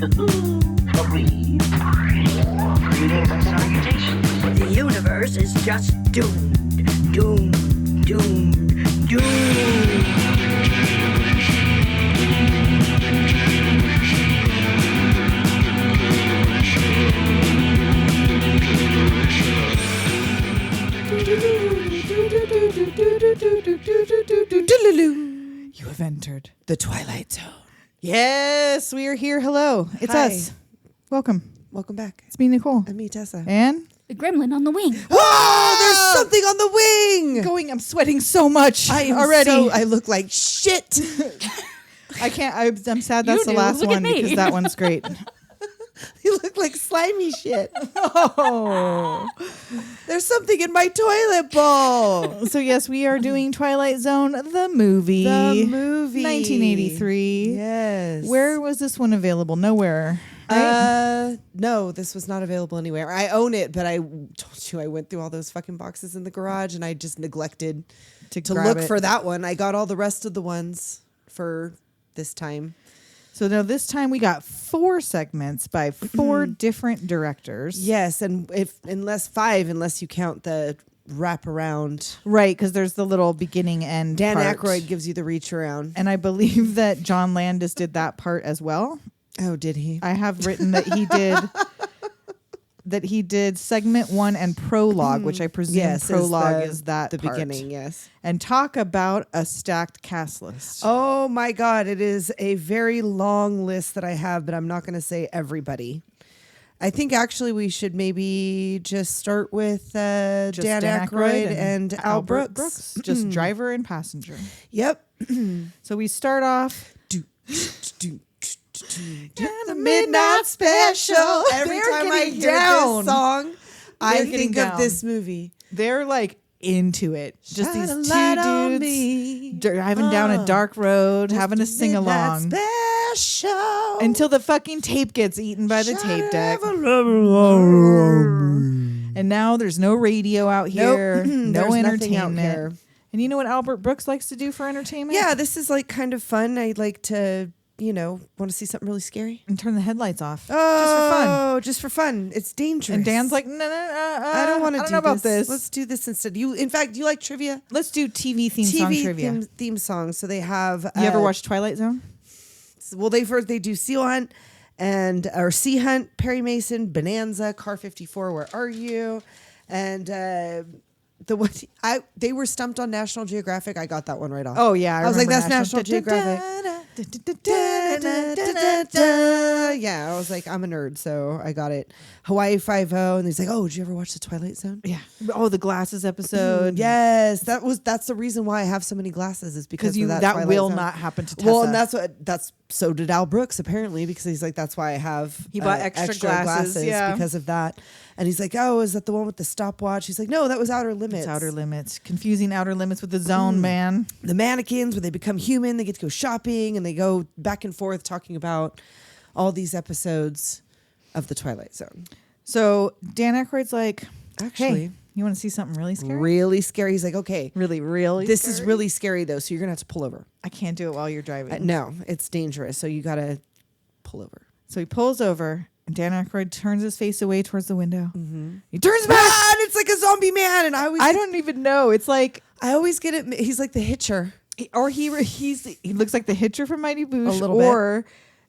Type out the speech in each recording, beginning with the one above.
Agreed. Greetings and salutations. The universe is just doomed. Doomed. Doomed. Doomed. You have entered the Twilight Zone. Yes, we are here. Hello. It's Hi. us. Welcome. Welcome back. It's me, Nicole. And me, Tessa. And The gremlin on the wing. Oh, there's something on the wing. I'm sweating so much I am already. I look like shit. I can't. I'm sad that's You the do. last Look at one me. because that one's great. You look like slimy shit. Oh. There's something in my toilet bowl. So yes, we are doing Twilight Zone, the movie. The movie. 1983. Yes. Where was this one available? Nowhere. Right? No, this was not available anywhere. I own it, but I told you I went through all those fucking boxes in the garage and I just neglected to grab look it. for that one. I got all the rest of the ones for this time. So now this time we got 4 segments by 4 different directors. Yes, and unless you count the wraparound. Right, because there's the little beginning end Dan part. Aykroyd gives you the reach around. And I believe that John Landis did that part as well. Oh, did he? I have written that he did segment 1 and prologue, which I presume prologue is that the part. beginning, yes. And talk about a stacked cast list. Oh my God, it is a very long list that I have, but I'm not going to say everybody. I think actually we should maybe just start with Dan Aykroyd and Al Brooks. Just driver and passenger. Yep. So we start off. The Midnight Special. Every They're time I getting hear down. this song, I They're getting think of down. this movie. They're like into it. Just Shine these a two light on dudes me. driving down a dark road, having a sing along. Midnight Special. Until the fucking tape gets eaten by the tape deck. And now there's no radio out here, no There's nothing out entertainment. here. And you know what Albert Brooks likes to do for entertainment? Yeah, this is like kind of fun. I like to, want to see something really scary. And turn the headlights off. Oh, just for fun. It's dangerous. And Dan's like, no, I don't want to do know about this. Let's do this instead. In fact, you like trivia? Let's do TV theme song trivia. theme songs. So they have. You ever watch Twilight Zone? Well, they do Seal Hunt or Sea Hunt, Perry Mason, Bonanza, Car 54. Where are you? And they were stumped on National Geographic. I got that one right off. Oh yeah, I was like, remember that's National Geographic. Yeah, I was like, I'm a nerd, so I got it. Hawaii 5-0, and he's like, oh, did you ever watch the Twilight Zone? Yeah. Oh, the glasses episode. Yes, that's the reason why I have so many glasses is because of that Twilight will Zone. not happen to Tessa. Well, and so did Al Brooks apparently, because he's like, that's why I have He bought extra glasses, yeah. because of that. And he's like, oh, is that the one with the stopwatch? He's like, no, that was Outer Limits. It's Outer Limits. Confusing Outer Limits with the Zone, man. The mannequins, when they become human, they get to go shopping and they go back and forth talking about all these episodes of the Twilight Zone. So Dan Aykroyd's like, Actually, hey, you want to see something really scary? really scary. He's like, okay, Really this scary? is really scary though, so you're gonna have to pull over. I can't do it while you're driving. No, it's dangerous, so you gotta pull over. So he pulls over, and Dan Aykroyd turns his face away towards the window. Mm-hmm. He turns back. And it's like a zombie man, and I don't even know. It's like I always get it. He's like the Hitcher. he looks like the Hitcher from Mighty Boosh. A little bit. Or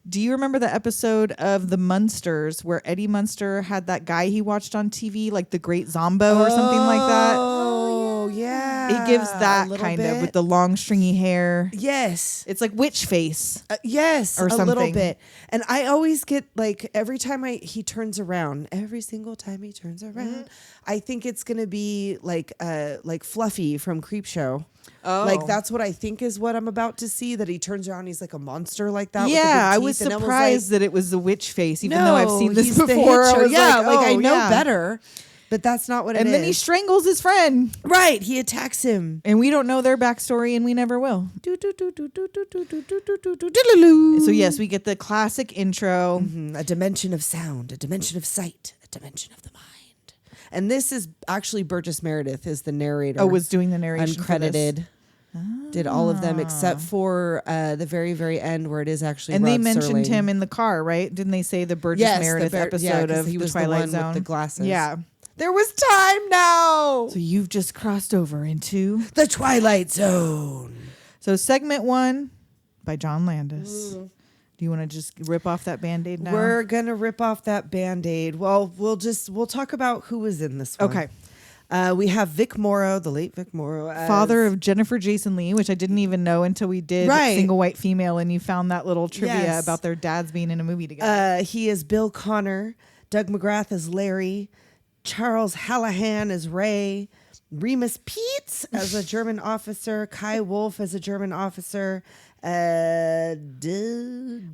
do you remember the episode of The Munsters where Eddie Munster had that guy he watched on TV, like the Great Zombo or something like that? Oh yeah, He gives that kind of with the long stringy hair. yes. It's like witch face. Yes, Or a little something. bit. And I always get like every time he turns around, every single time he turns around, I think it's gonna be like Fluffy from Creepshow. Oh. Like that's what I think is what I'm about to see. That he turns around, he's like a monster like that. Yeah, I with was the big teeth, and surprised that it was the witch face, even though I've seen this he's the before. I Hitcher. was Yeah, like, I oh, know yeah. better, but that's not what it is. And then he strangles his friend. right, he attacks him. And we don't know their backstory, and we never will. So yes, we get the classic intro. A dimension of sound, a dimension of sight, a dimension of the mind. And this is actually Burgess Meredith is the narrator. Oh, was doing the narration. uncredited. Did all of them except for the very, very end where it is actually And Rod they mentioned Serling. him in the car, right? Didn't they say the Burgess Yes, Meredith episode 'cause of he the was Twilight the one Zone with the glasses. Yeah. There was time now. So you've just crossed over into The Twilight Zone. So segment 1 by John Landis. Do you want to just rip off that Band-Aid now? We're gonna rip off that Band-Aid. Well, we'll talk about who was in this one. Okay. We have Vic Morrow, the late Vic Morrow, as Father of Jennifer Jason Leigh, which I didn't even know until we did Single White Female, and you found that little trivia about their dads being in a movie together. He is Bill Connor. Doug McGrath as Larry. Charles Hallahan as Ray. Remus Peets as a German officer. Kai Wolf as a German officer.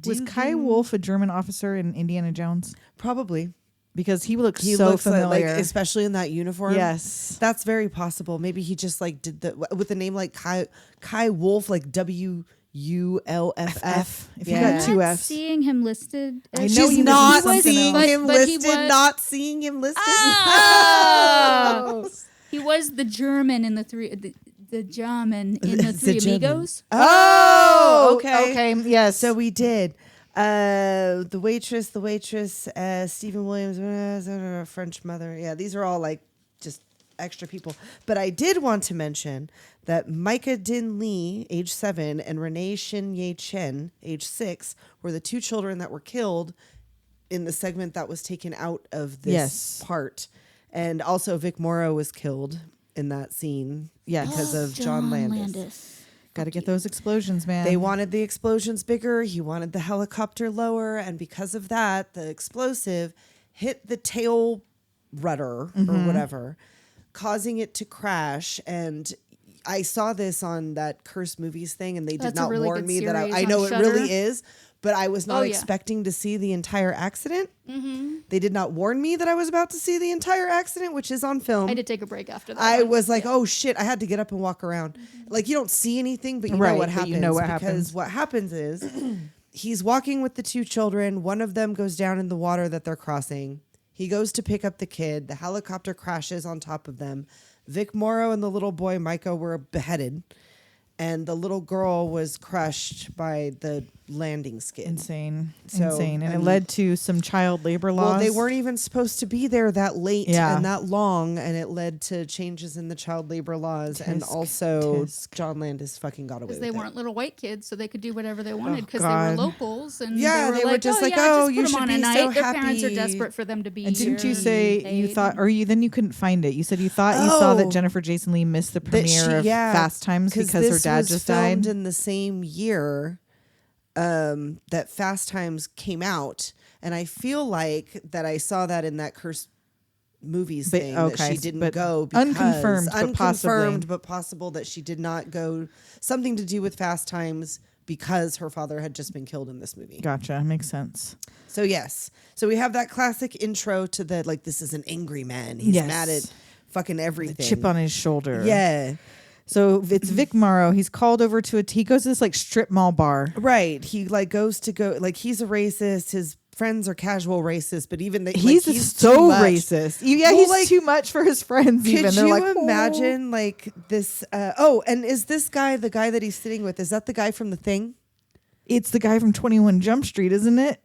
Was Kai Wolf a German officer in Indiana Jones? Probably. Because he looks He so looks familiar. like, especially in that uniform. Yes. That's very possible. Maybe he just like did with a name like Kai Wolf, like WULFF. If you got two Not Fs. seeing him listed. I know She's he was not in something seeing else. him But he listed. was- Not seeing him listed. Oh! He was the German in the German in the Three German. Amigos. Oh, okay. Okay, yes. So we did. The waitress, Stephen Williams, French mother. Yeah, these are all like just extra people. But I did want to mention that Micah Din Lee, age 7, and Renee Shin Ye Chen, age 6, were the 2 children that were killed in the segment that was taken out of this part. And also Vic Morrow was killed in that scene because of John Landis. Got to get those explosions, man. They wanted the explosions bigger. He wanted the helicopter lower. And because of that, the explosive hit the tail rudder or whatever, causing it to crash. And I saw this on that Cursed Movies thing, and they did That's a not really warn good me that series I on know it Shudder. really is, but I was not Oh, yeah. expecting to see the entire accident. They did not warn me that I was about to see the entire accident, which is on film. I did take a break after that. I one. was like, oh shit, I had to get up and walk around. Like, you don't see anything, but you know Right, what but happens. you know what because happens. what happens is he's walking with the 2 children. One of them goes down in the water that they're crossing. He goes to pick up the kid. The helicopter crashes on top of them. Vic Morrow and the little boy Micah were beheaded. And the little girl was crushed by the landing skid. Insane. So, Insane. And I it mean- led to some child labor laws. Well, they weren't even supposed to be there that late Yeah. and that long, and it led to changes in the child labor laws, and also tisk. John Landis fucking got away because with they it. weren't little white kids, so they could do whatever they wanted because God. they were locals. And Yeah, they were just like, yeah, oh, just you put 'em should on be a so night. Their parents are happy. desperate for them to be And didn't here you say and you paid. thought, or you then you couldn't find it? You said you thought you saw that Oh. Jennifer Jason Leigh missed the That premiere of Fast Times because her this dad was just filmed died. in the same year that Fast Times came out, and I feel like that I saw that in that Cursed Movies But- thing that okay, she didn't but go because unconfirmed, but possibly. but possible that she did not go, something to do with Fast Times because her father had just been killed in this movie. Gotcha. Makes sense. So yes, so we have that classic intro to the like this is an angry man. He's Yes. mad at fucking everything. Chip on his shoulder. Yeah. So it's Vic Morrow. He's called over to he goes to this like strip mall bar. Right. He like goes to go like he's a racist. His friends are casual racists, but even He's too so much. racist. Yeah, Well, he's like, too much for his friends. Could Even they're you like, "Oh." imagine like this? And is this guy the guy that he's sitting with? Is that the guy from The Thing? It's the guy from 21 Jump Street, isn't it?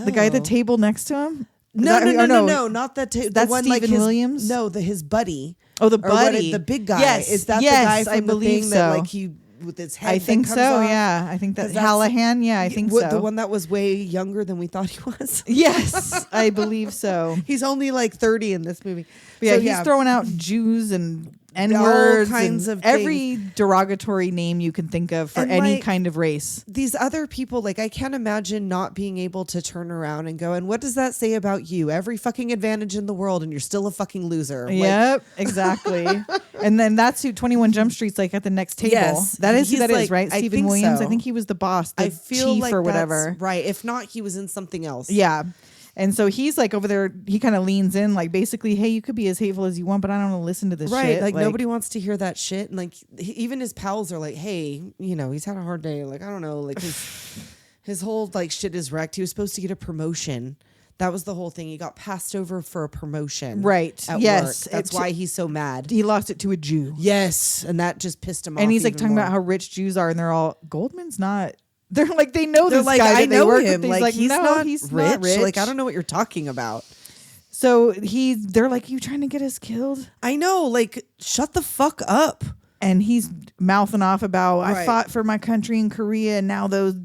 The guy at the Oh. table next to him. Is No, that- no, or no, no, no, not that. The That's one like Stephen his, Williams? No, his buddy. Oh, the Or what, buddy, the big guy. Yes, Is that yes, the guy I from The believe Thing so. that like he with his head? I think that so. comes off? Yeah, I think that 'Cause that's- Hallahan. Yeah, I think so. The one that was way younger than we thought he was. Yes, I believe so. He's only like 30 in this movie. But yeah, So, he's throwing out Jews and N words, kinds and of every derogatory name you can think of for And, any like, kind of race. These other people, like, I can't imagine not being able to turn around and go, and what does that say about you? Every fucking advantage in the world, and you're still a fucking loser. Like, Yep, exactly. And then that's who 21 Jump Street's like at the next table. Yes, That is who he's that is, like- right? I Stephen think Williams. so. I think he was the boss, the I feel chief like or that's whatever. right. If not, he was in something else. Yeah. And so he's like over there, he kind of leans in, like basically, hey, you could be as hateful as you want, but I don't want to listen to this Right, shit. like nobody wants to hear that shit, and like even his pals are like, "Hey, you know, he's had a hard day. Like I don't know, like his whole like shit is wrecked. He was supposed to get a promotion That was the whole thing. He got passed over for a promotion. Right. At Yes. work. That's why he's so mad. He lost it to a Jew. Yes. And that just pissed him off. And he's like even talking more. about how rich Jews are, and they're all, Goldman's not. They're like, they know They're this like, guy I that they know work him. with. Like, he's no, not he's rich. not rich. Like, I don't know what you're talking about. So they're like, you trying to get us killed? I know. Like, shut the fuck up. And he's mouthing off about, I Right. fought for my country in Korea, and now those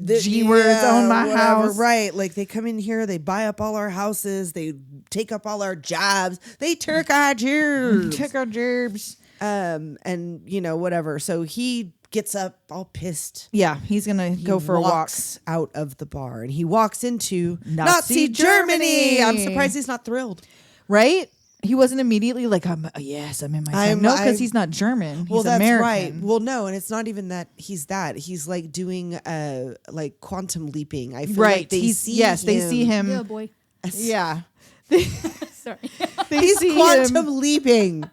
G words own my house. Right. Like, they come in here, they buy up all our houses, they take up all our jobs, they took our jobs. Took our gerbs. And, you know, whatever. So he gets up all pissed. Yeah, he's going to go for a walk. Walks out of the bar and he walks into Nazi Nazi Germany. I'm Germany. surprised he's not thrilled. Right? He wasn't immediately like, yes, I'm in my time. No, because he's not German. He's that's American. right. Well, no, and it's not even that he's that. He's like doing like quantum leaping. I feel Right. like they see they see him. Yeah, boy. Yeah. Sorry. He's see quantum him. leaping.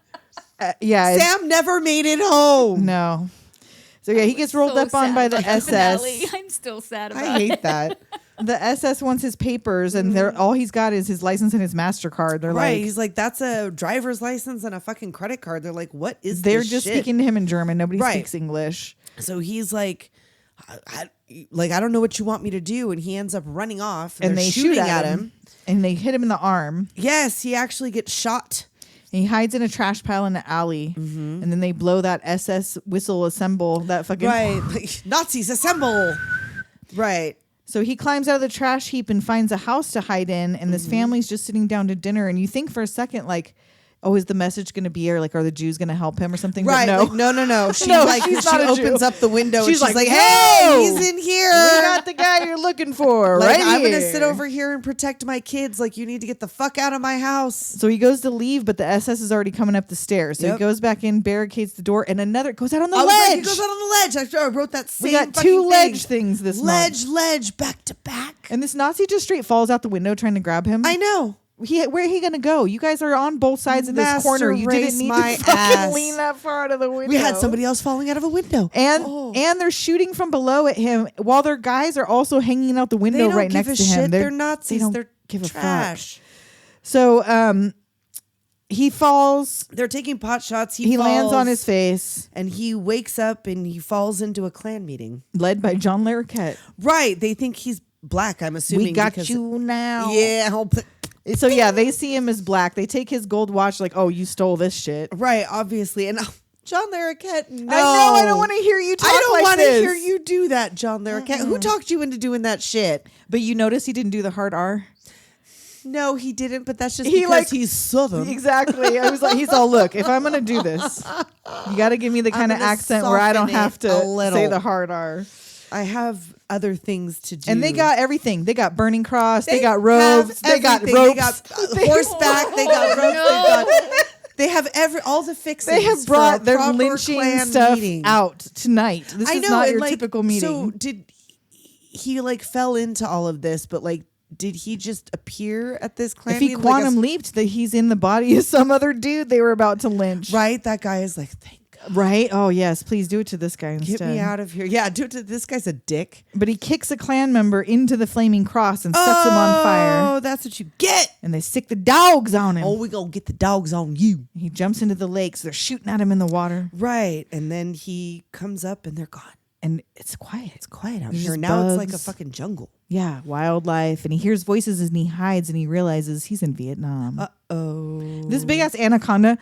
Yeah. Sam never made it home. No. So yeah, he gets rolled So up on sad by the about the SS. finale. I'm still sad about I hate that. The SS wants his papers, and they're all he's got is his license and his MasterCard. They're Right. like, He's like, that's a driver's license and a fucking credit card. They're like, what is they're this just shit? speaking to him in German. Nobody Right. speaks English. So he's like, I don't know what you want me to do. And he ends up running off. And they they're shoot shooting at him. And they hit him in the arm. Yes, he actually gets shot. And he hides in a trash pile in the alley. And then they blow that SS whistle assemble, that fucking... Right. Like, Nazis assemble. Right. So he climbs out of the trash heap and finds a house to hide in. And this family's just sitting down to dinner. And you think for a second, like, oh, is the message going to be, or like, are the Jews going to help him or something? Right. But no. Like, no. She's No, like, she's she not a opens Jew. up the window She's and she's like, like, hey, "No, he's in here. We got the guy you're looking for, Like, right? I'm going to here." sit over here and protect my kids. Like, you need to get the fuck out of my house. So he goes to leave, but the SS is already coming up the stairs. So Yep. he goes back in, barricades the door, and another goes out on the I was like, ledge. he goes out on the ledge. I wrote that same We got fucking two thing. ledge things this month. Ledge, back to back. And this Nazi just straight falls out the window trying to grab him. I know. Where he gonna go? You guys are on both sides of this Master corner. You race didn't need my to fucking ass. lean that far out of the window. We had somebody else falling out of a window. And they're shooting from below at him while their guys are also hanging out the They window don't right give next a to him. shit. They're Nazis. They don't They're give a trash. fuck. So he falls. They're taking pot shots. He lands falls, on his face, and he wakes up and he falls into a Klan meeting. led by John Larroquette. Right. They think he's black, I'm assuming. We got because- you now. Yeah. So yeah, they see him as black. They take his gold watch, like, oh, you stole this shit. Right, obviously. And John Larroquette, no. I know. I don't want to hear you talk I don't like want to this. hear you do that, John Larroquette. Who talked you into doing that shit? But you notice he didn't do the hard R. No, he didn't, but that's just He, because like- he's Southern. Exactly. I was like, he's all, look, if I'm gonna do this, you got to give me the kind of gonna accent where I don't soften have it to a little. say the hard R. I have other things to do. And they got everything. They got burning cross. They got have robes. They got everything. ropes. They got horseback. They got ropes. They have all the fixins. They have for brought a their proper lynching Klan stuff meeting. out tonight. This I is know, not and your like, typical meeting. So did he like fell into all of this? But like, did he just appear at this Klan if he meeting? quantum leaped, that he's in the body of some other dude they were about to lynch. Right, that guy is like, thank God. Right? Oh yes, please do it to this guy instead. Get me out of here. Yeah, do it to this guy's a dick. But he kicks a Klan member into the flaming cross and sets him on fire. Oh, that's what you get. And they sick the dogs on him. Oh, we gonna get the dogs on you. He jumps into the lake, so they're shooting at him in the water. Right, and then he comes up and they're gone. And it's quiet. It's quiet out There's here. just Now it's like a bugs. fucking jungle. Yeah, wildlife. And he hears voices and he hides and he realizes he's in Vietnam. Oh, This big ass anaconda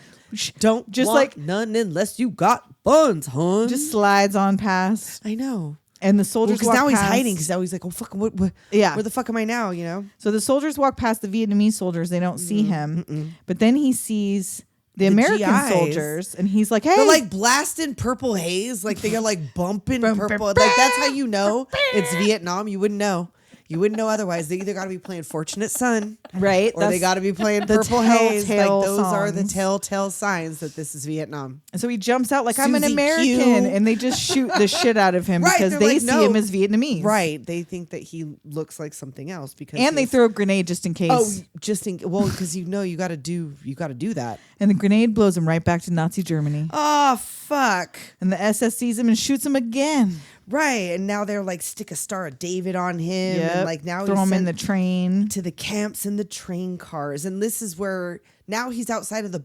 don't just want like none unless you got buns, hon. just slides on past. I know. And the soldiers Because walk now he's past. hiding. Because now he's like, oh fuck, what? Yeah. Where the fuck am I now? You know. So the soldiers walk past the Vietnamese soldiers. They don't see him. But then he sees the American GIs. soldiers. And he's like, hey. They're like blasting purple haze. Like they are like bumping purple. Like that's how you know it's Vietnam. You wouldn't know. You wouldn't know otherwise. They either got to be playing Fortunate Son, right? or they got to be playing the Purple Haze. Like telltale those are the songs. telltale signs that this is Vietnam. And so he jumps out like, I'm an Susie American. Q. And they just shoot the shit out of him Right, because they're they like, see no. him as Vietnamese. Right. They think that he looks like something else because And they he's- throw a grenade just in case. Oh, just in because you got to do that. And the grenade blows him right back to Nazi Germany. Oh fuck. And the SS sees him and shoots him again. Right, and now they're like stick a Star of David on him, and like now throw him in the train to the camps in the train cars, and this is where now he's outside of the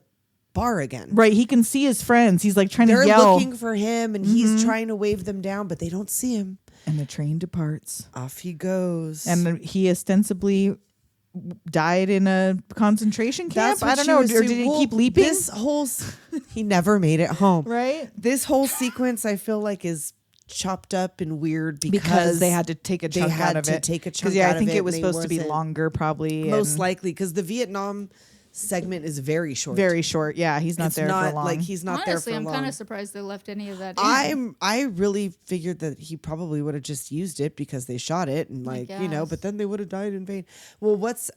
bar again. Right, he can see his friends. He's like trying They're to yell. looking for him, and he's trying to wave them down, but they don't see him. And the train departs. Off he goes, And he ostensibly died in a concentration camp. That's what I don't you know. Or assume. did he Well, keep leaping? This whole he never made it home. Right. This whole sequence, I feel like, is chopped up and weird Because they had to take a chunk out of it. Take a chunk Yeah, out I think of it was and supposed to be wasn't- longer, probably. Most and likely, because the Vietnam segment is very short. very short. Yeah, he's not It's there not for long. like he's not Honestly, there I'm for kind long. of surprised they left any of that in. I really figured that he probably would have just used it because they shot it and guess. but then they would have died in vain. Well, what's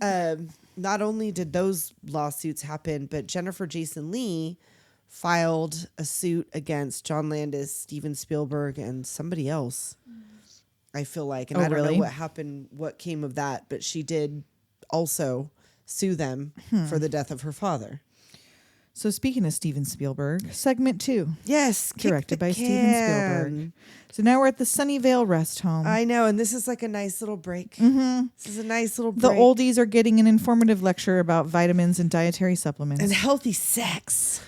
not only did those lawsuits happen, but Jennifer Jason Leigh filed a suit against John Landis, Steven Spielberg, and somebody else. I feel like, and Oh, I don't really? know what happened, what came of that, but she did also sue them for the death of her father. So speaking of Steven Spielberg, segment 2, Yes, kick directed the by Steven Spielberg. can. So now we're at the Sunnyvale Rest Home. I know, and this is like a nice little break. This is a nice little The break. oldies are getting an informative lecture about vitamins and dietary supplements. And healthy sex.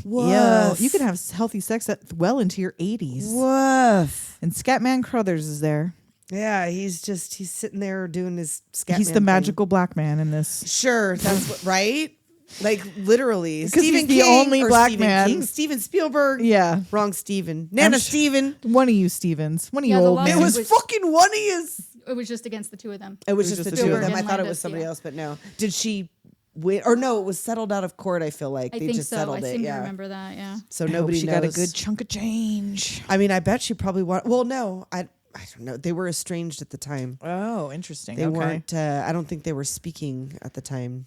Yeah, Woof. you could have healthy sex at well into your 80s. Woof. And Scatman Crothers is there. Yeah, he's sitting there doing his scat. He's the magical black man in this. Sure, that's what, right? Like literally, 'Cause Stephen he's the King only or black Stephen man. King, Steven Spielberg. Yeah. Wrong Steven. Nana I'm Steven. One of you Stevens. One of you Yeah, the old lawsuit men. It was was- fucking one of his. It was just against the two of them. It was just the two of Spielberg them. I and thought it was Landis, somebody yeah. else, but no. Did she win? Or no, it was settled out of court. I feel like I they think just so. settled I it. seem to Yeah. remember that. Yeah. So I hope nobody she knows. got a good chunk of change. I mean, I bet she probably want. Well, no, I don't know. They were estranged at the time. Oh, interesting. They weren't. I don't think they were speaking at the time.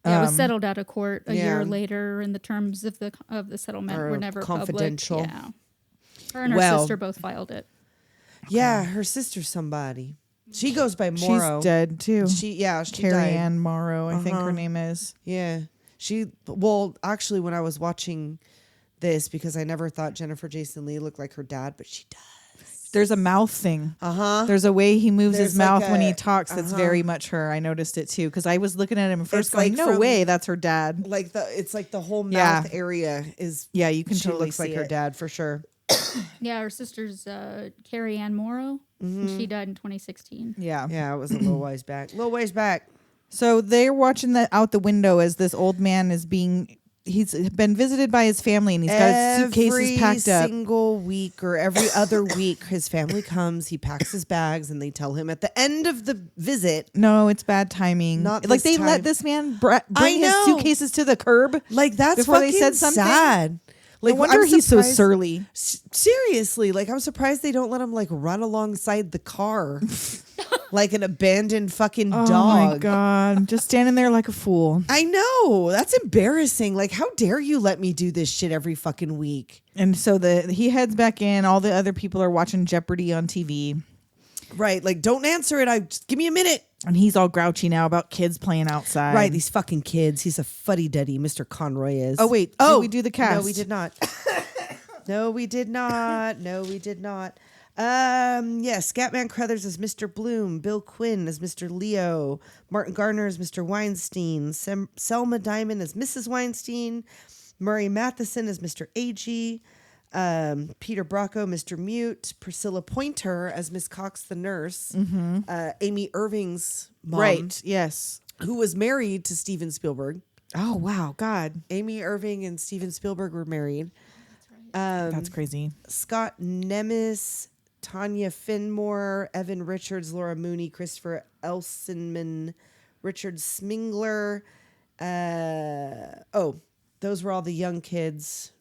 Yeah, it was settled out of court a yeah. year later, and the terms of the settlement Are were never confidential. Public. Yeah. Her and her Well- sister both filed it. Yeah, her sister's somebody. She goes by Morrow. She's dead too. She Carrie died. Ann Morrow, I think her name is. Yeah, well, actually, when I was watching this, because I never thought Jennifer Jason Leigh looked like her dad, but she does. There's a mouth thing. Uh-huh. There's a way he moves There's his mouth like when he a- talks that's very much her. I noticed it too because I was looking at him first It's going, like no from- way, that's her dad. Like it's like the whole Yeah. mouth area is. Yeah, you can She totally looks like see her it. dad for sure. Yeah, her sister's Carrie Ann Morrow. And she died in 2016. Yeah. Yeah, it was a little ways back. Little ways back. So they're watching out the window as this old man is he's been visited by his family and he's got his suitcases packed up. Every single week or every other week, his family comes, he packs his bags, and they tell him at the end of the visit, No, it's bad timing. Not like this they let time. this man I bring his know. suitcases to the curb. like, that's Before they fucking said something? sad. Like, No wonder I'm he's so surprised- surly. Seriously, like, I'm surprised they don't let him, like, run alongside the car like an abandoned fucking dog. Oh my god, just standing there like a fool. I know. That's embarrassing. Like, how dare you let me do this shit every fucking week? And so he heads back in. All the other people are watching Jeopardy on TV. Right. Like, don't answer it. Just give me a minute. And he's all grouchy now about kids playing outside. Right. These fucking kids. He's a fuddy-duddy, Mr. Conroy is. Oh, wait. Did we do the cast? No, we did not. No, we did not. No, we did not. Yes, Scatman Crothers as Mr. Bloom, Bill Quinn as Mr. Leo, Martin Gardner as Mr. Weinstein, Selma Diamond as Mrs. Weinstein, Murray Matheson as Mr. Agee, Peter Bracco, Mr. Mute, Priscilla Pointer as Miss Cox the nurse, Amy Irving's mom, Right. Yes. who was married to Steven Spielberg. Oh, wow. God. Amy Irving and Steven Spielberg were married. That's crazy. Scott Nemes, Tanya Finmore, Evan Richards, Laura Mooney, Christopher Elsenman, Richard Smingler. Those were all the young kids.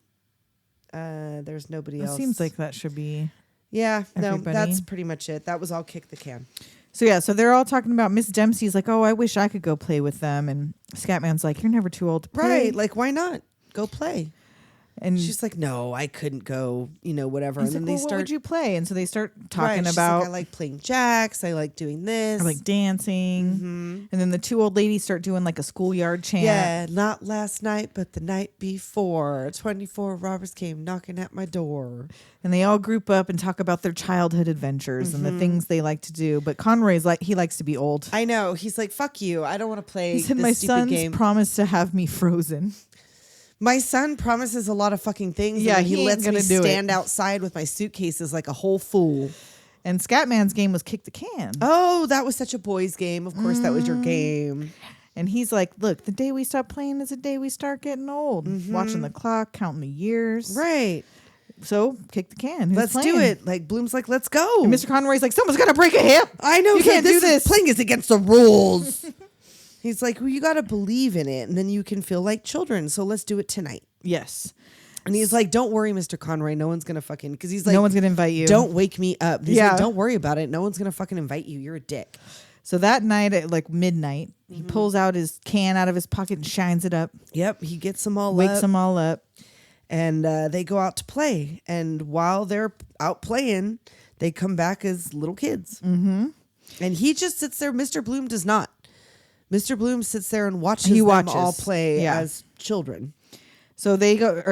There's nobody It else. seems like that should be. Yeah, no, everybody. that's pretty much it. That was all kick the can. So, yeah. So they're all talking about Miss Dempsey's like, oh, I wish I could go play with them. And Scatman's like, you're never too old to play. Right, like why not? Go play. And she's like, no, I couldn't go, whatever. And he's then like, they well, what start would you play? And so they start right, talking she's about like, I like playing jacks. I like doing this. I like dancing. And then the two old ladies start doing like a schoolyard chant. Yeah, not last night, but the night before. 24 robbers came knocking at my door. And they all group up and talk about their childhood adventures and the things they like to do. But Conroy's like, he likes to be old. I know. He's like, fuck you. I don't want to play He said, this my stupid son's game. promised to have me frozen. My son promises a lot of fucking things. Yeah, and he he ain't lets me gonna do it. stand outside with my suitcases like a whole fool. And Scatman's game was kick the can. Oh, that was such a boys' game. Of course, that was your game. And he's like, look, the day we stop playing is the day we start getting old. Watching the clock, counting the years. Right. So kick the can. Who's Let's playing? do it. Like Bloom's like, let's go. And Mr. Conroy's like, someone's got to break a hip. I know. You can't do this. Playing is against the rules. He's like, well, you got to believe in it, and then you can feel like children. So let's do it tonight. Yes. And he's like, don't worry, Mr. Conroy. No one's going to fucking, because he's like, No one's going to invite you. don't wake me up. He's Yeah. like, don't worry about it. No one's going to fucking invite you. You're a dick. So that night at like midnight, he pulls out his can out of his pocket and shines it up, Yep. He gets them all wakes up. them all up. And they go out to play. And while they're out playing, they come back as little kids. Mm-hmm. And he just sits there. Mr. Bloom does not. Mr. Bloom sits there and watches them all play as children. So they go,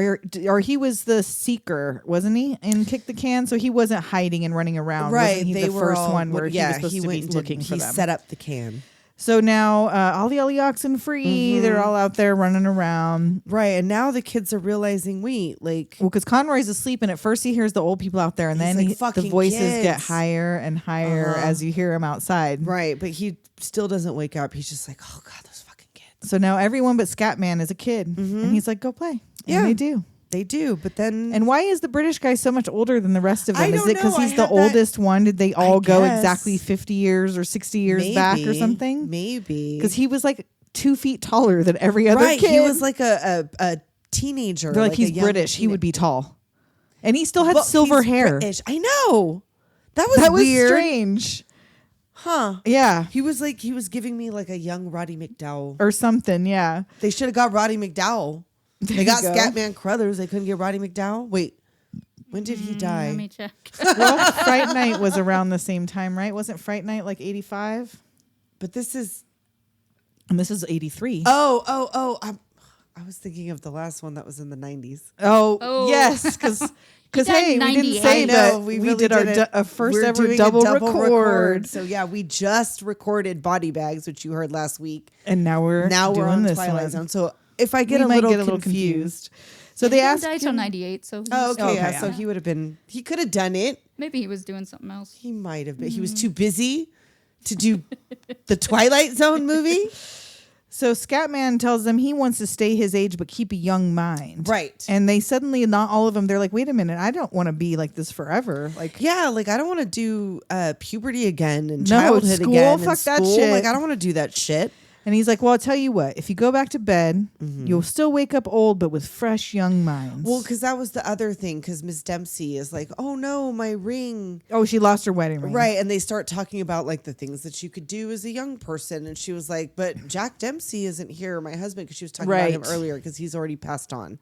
or he was the seeker, wasn't he? In Kick the Can, so he wasn't hiding and running around. Right. Wasn't he They the were first all, one where he was supposed to be went looking for he them. set up the can. So now all the Ellie oxen free. They're all out there running around. Right. And now the kids are realizing, wait, like, Well, because Conroy's asleep, and at first he hears the old people out there, and He's then like, the "Fucking voices get kids." higher and higher as you hear him outside. right. But he still doesn't wake up. He's just like, oh, God, those fucking kids. So now everyone but Scatman is a kid, and he's like, "Go play." Yeah. And they do. They do. But then. And why is the British guy so much older than the rest of them? I Is don't it because know. I he's the had that- oldest one? Did they all go guess. exactly 50 years or 60 years back or something? Maybe. Because he was like 2 feet taller than every other right. kid. He was like a teenager. They're like, a he's young British. He would be tall. And he still had Well, silver he's hair. British. I know. That was That was weird. strange. Huh. Yeah. He was giving me like a young Roddy McDowell. Or something. Yeah. They should have got Roddy McDowell. They you got go. Scatman Crothers. They couldn't get Roddy McDowell. Wait, when did he die? Let me check. Well, Fright Night was around the same time, right? Wasn't Fright Night like 85? But this is. And this is 83. Oh! I was thinking of the last one that was in the 90s. Oh. Yes. Because died hey, in we didn't 98. say I know, that we we really did our didn't. first We're ever doing a double record. So yeah, we just recorded Body Bags, which you heard last week. And now we're We're on this Twilight one. Zone. So if I get We a might little confused. So they He asked died till him, 98, so Oh, okay. Okay, Yeah, yeah. so he would have been. He could have done it. maybe he was doing something else. He might have been. He was too busy to do the Twilight Zone movie. so Scatman tells them he wants to stay his age but keep a young mind. Right. And they suddenly, not all of them, they're like, wait a minute, I don't want to be like this forever. Like, Yeah, like I don't want to do puberty again and No, childhood school, again. and fuck that school. shit. Like I don't want to do that shit. and he's like, well, I'll tell you what, if you go back to bed, you'll still wake up old but with fresh young minds. Well, because that was the other thing. Because Miss Dempsey is like, oh no, my ring. oh, she lost her wedding ring. Right. And they start talking about like the things that you could do as a young person. And she was like, but Jack Dempsey isn't here, my husband, because she was talking about him Right. earlier because he's already passed on.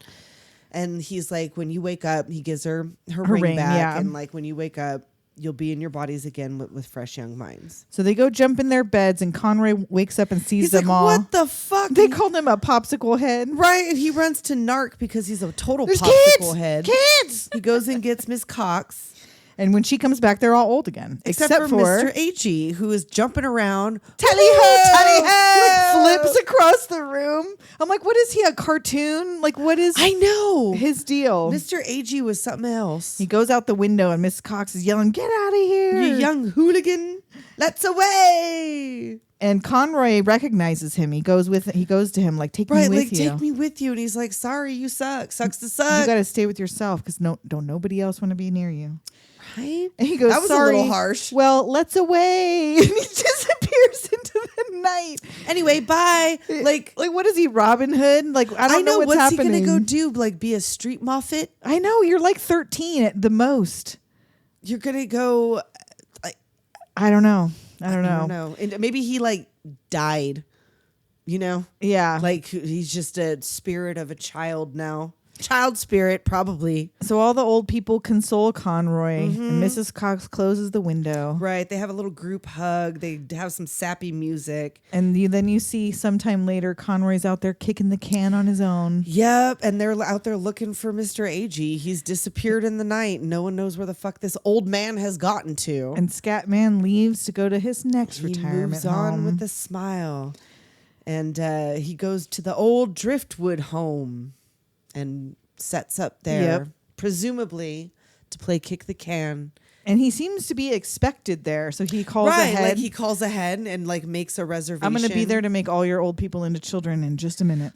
And he's like, when you wake up, he gives her her Her ring ring, back. yeah. And like, when you wake up, you'll be in your bodies again with fresh young minds. So they go jump in their beds and Conroy wakes up and sees He's them like, all. what the fuck? They And- called him a popsicle head. Right, and he runs to Narc because he's a total There's popsicle kids! head. Kids! He goes and gets Miss Cox, And when she comes back, they're all old again. except for Mr. H.E., who is jumping around. Tally ho! Tally ho! Like flips across the room. I'm like, what is he, a cartoon? Like, what is I know. his deal? Mr. A.G. was something else. He goes out the window and Miss Cox is yelling, get out of here. You young hooligan, let's away. And Conroy recognizes him. He goes to him like, take me Right, with like, you. take me with you. And he's like, sorry, you suck. Sucks to You suck. got to stay with yourself because don't nobody else want to be near you. Right? And he goes, That was sorry. a little harsh. Well, let's away. And he disappears into the night. Anyway, bye. Like, what is he, Robin Hood? Like, I don't know what's happening. he gonna go do? Like, be a street Moffat? I know, you're like 13 at the most. You're gonna go. I don't know. I don't know. And maybe he like died. You know, Yeah. like he's just a spirit of a child now. Child spirit, probably. So all the old people console Conroy, and Mrs. Cox closes the window. Right. They have a little group hug. They have some sappy music. And then you see sometime later, Conroy's out there kicking the can on his own. Yep. And they're out there looking for Mr. Agee. He's disappeared in the night. No one knows where the fuck this old man has gotten to. And Scatman leaves to go to his next retirement moves on home. with a smile. And he goes to the old Driftwood home and sets up there, presumably to play kick the can. And he seems to be expected there, so he calls ahead. Like he calls ahead and like makes a reservation. I'm going to be there to make all your old people into children in just a minute.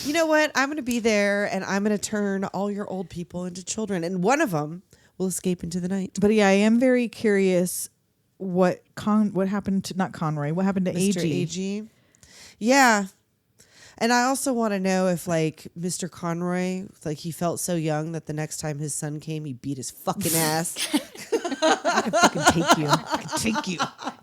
You know what? I'm going to be there and I'm going to turn all your old people into children, and one of them will escape into the night. But yeah, I am very curious what happened to not Conroy, what happened to Mr. Agee. Agee. Yeah. And I also want to know if, like, Mr. Conroy, like, he felt so young that the next time his son came, he beat his fucking ass. I can fucking take you. I can take you.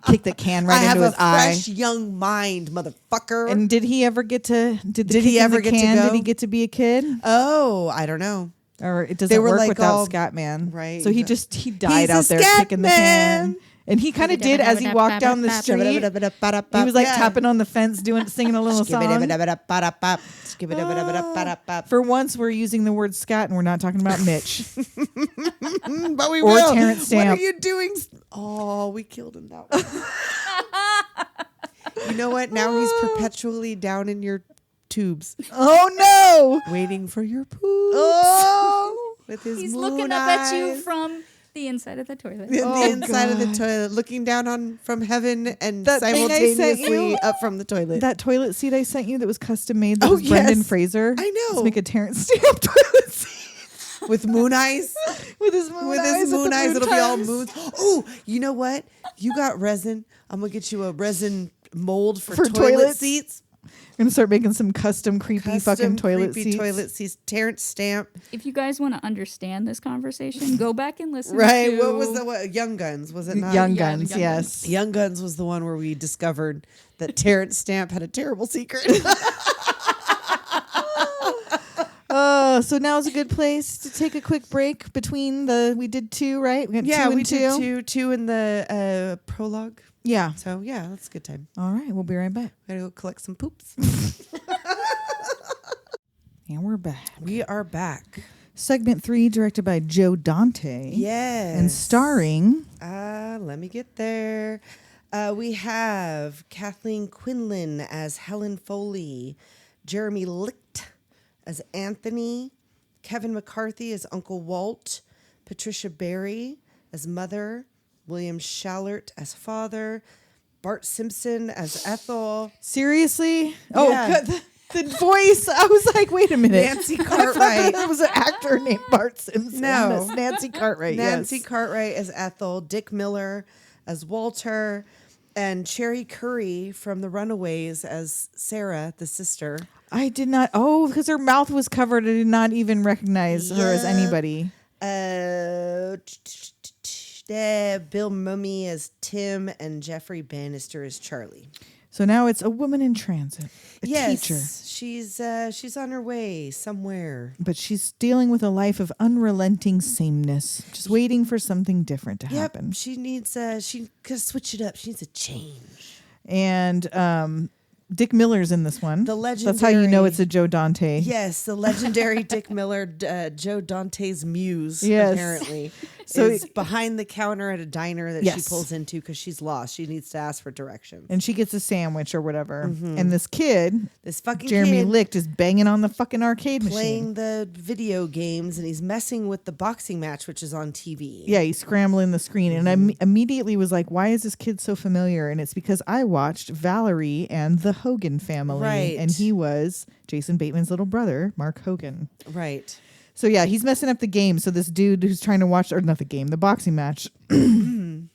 Kick the can right into his eye. I have a fresh young mind, motherfucker. And did he ever get to? Did he ever get to go? Did he get to be a kid? Oh, I don't know. Or it doesn't work like without Scatman, right? So he died out there kicking the can. And he kind of did as he walked down the street. He was like tapping on the fence, singing a little song. For once, we're using the word scat, and we're not talking about Mitch. But we or will. Terrence Stamp. What are you doing? Oh, we killed him that one. You know what? Now he's perpetually down in your tubes. Oh no! Waiting for your poops. Oh, with his He's looking up at you from the inside of the toilet. The inside of the toilet, looking down from heaven and simultaneously up from the toilet. That toilet seat I sent you that was custom made. That was Brendan Fraser. I know. Let's make a Terrence Stamp toilet seat with moon eyes. With his moon eyes, it'll be all moons. Oh, you know what? You got resin. I'm gonna get you a resin mold for toilet seats. I'm gonna start making some custom creepy fucking toilet seats. Terrence Stamp. If you guys want to understand this conversation, go back and listen. Right. To what was Young Guns? Was it not? Young Guns, yes. Young Guns was the one where we discovered that Terrence Stamp had a terrible secret. So now is a good place to take a quick break between we did two, right? We did two in the prologue. Yeah. So, yeah, that's a good time. All right. We'll be right back. Gotta go collect some poops. And we're back. We are back. Segment 3, directed by Joe Dante. Yes. And starring... let me get there. We have Kathleen Quinlan as Helen Foley, Jeremy Licht as Anthony, Kevin McCarthy as Uncle Walt, Patricia Berry as Mother, William Schallert as Father, Bart Simpson as Ethel. Seriously? Yeah. Oh, the voice. I was like, wait a minute. Nancy Cartwright. There was an actor named Bart Simpson. No. That's Nancy Cartwright. Nancy Cartwright as Ethel, Dick Miller as Walter, and Cherry Curry from The Runaways as Sarah, the sister. I did not. Oh, because her mouth was covered. I did not even recognize her as anybody. Bill Mummy as Tim and Jeffrey Bannister as Charlie. So now it's a woman in transit. A teacher. She's on her way somewhere. But she's dealing with a life of unrelenting sameness, just waiting for something different to happen. She needs she could switch it up. She needs a change. And Dick Miller's in this one. The legendary. That's how you know it's a Joe Dante. Yes, the legendary Dick Miller, Joe Dante's muse, apparently, is behind the counter at a diner that she pulls into because she's lost. She needs to ask for directions. And she gets a sandwich or whatever. Mm-hmm. And this fucking Jeremy Licht is banging on the fucking arcade machine. Playing the video games, and he's messing with the boxing match, which is on TV. Yeah, he's scrambling the screen. And I immediately was like, why is this kid so familiar? And it's because I watched Valerie and the Hogan Family. Right. And he was Jason Bateman's little brother, Mark Hogan. Right. So yeah, he's messing up the game. So this dude who's trying to watch, or not the game, the boxing match. And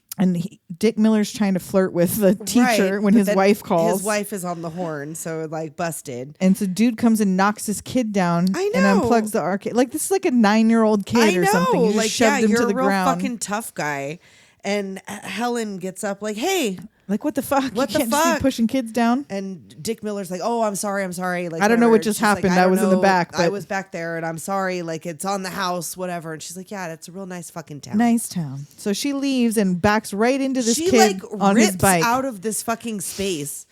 Dick Miller's trying to flirt with the teacher when his wife calls. His wife is on the horn, so like busted. And so dude comes and knocks this kid down and unplugs the arcade. Like this is like a 9-year-old kid or something. You just shoved him to the ground. You're a real fucking tough guy. And Helen gets up like, hey, Like, what the fuck? What you the can't just fuck? be pushing kids down. And Dick Miller's like, oh, I'm sorry. Like, I don't know what whatever. just She's like, happened. I was in the back, I but- was back there, and I'm sorry. Like, it's on the house, whatever. And she's like, yeah, that's a real nice fucking town. Nice town. So she leaves and backs right into this She kid like on his rips bike. out of this fucking space.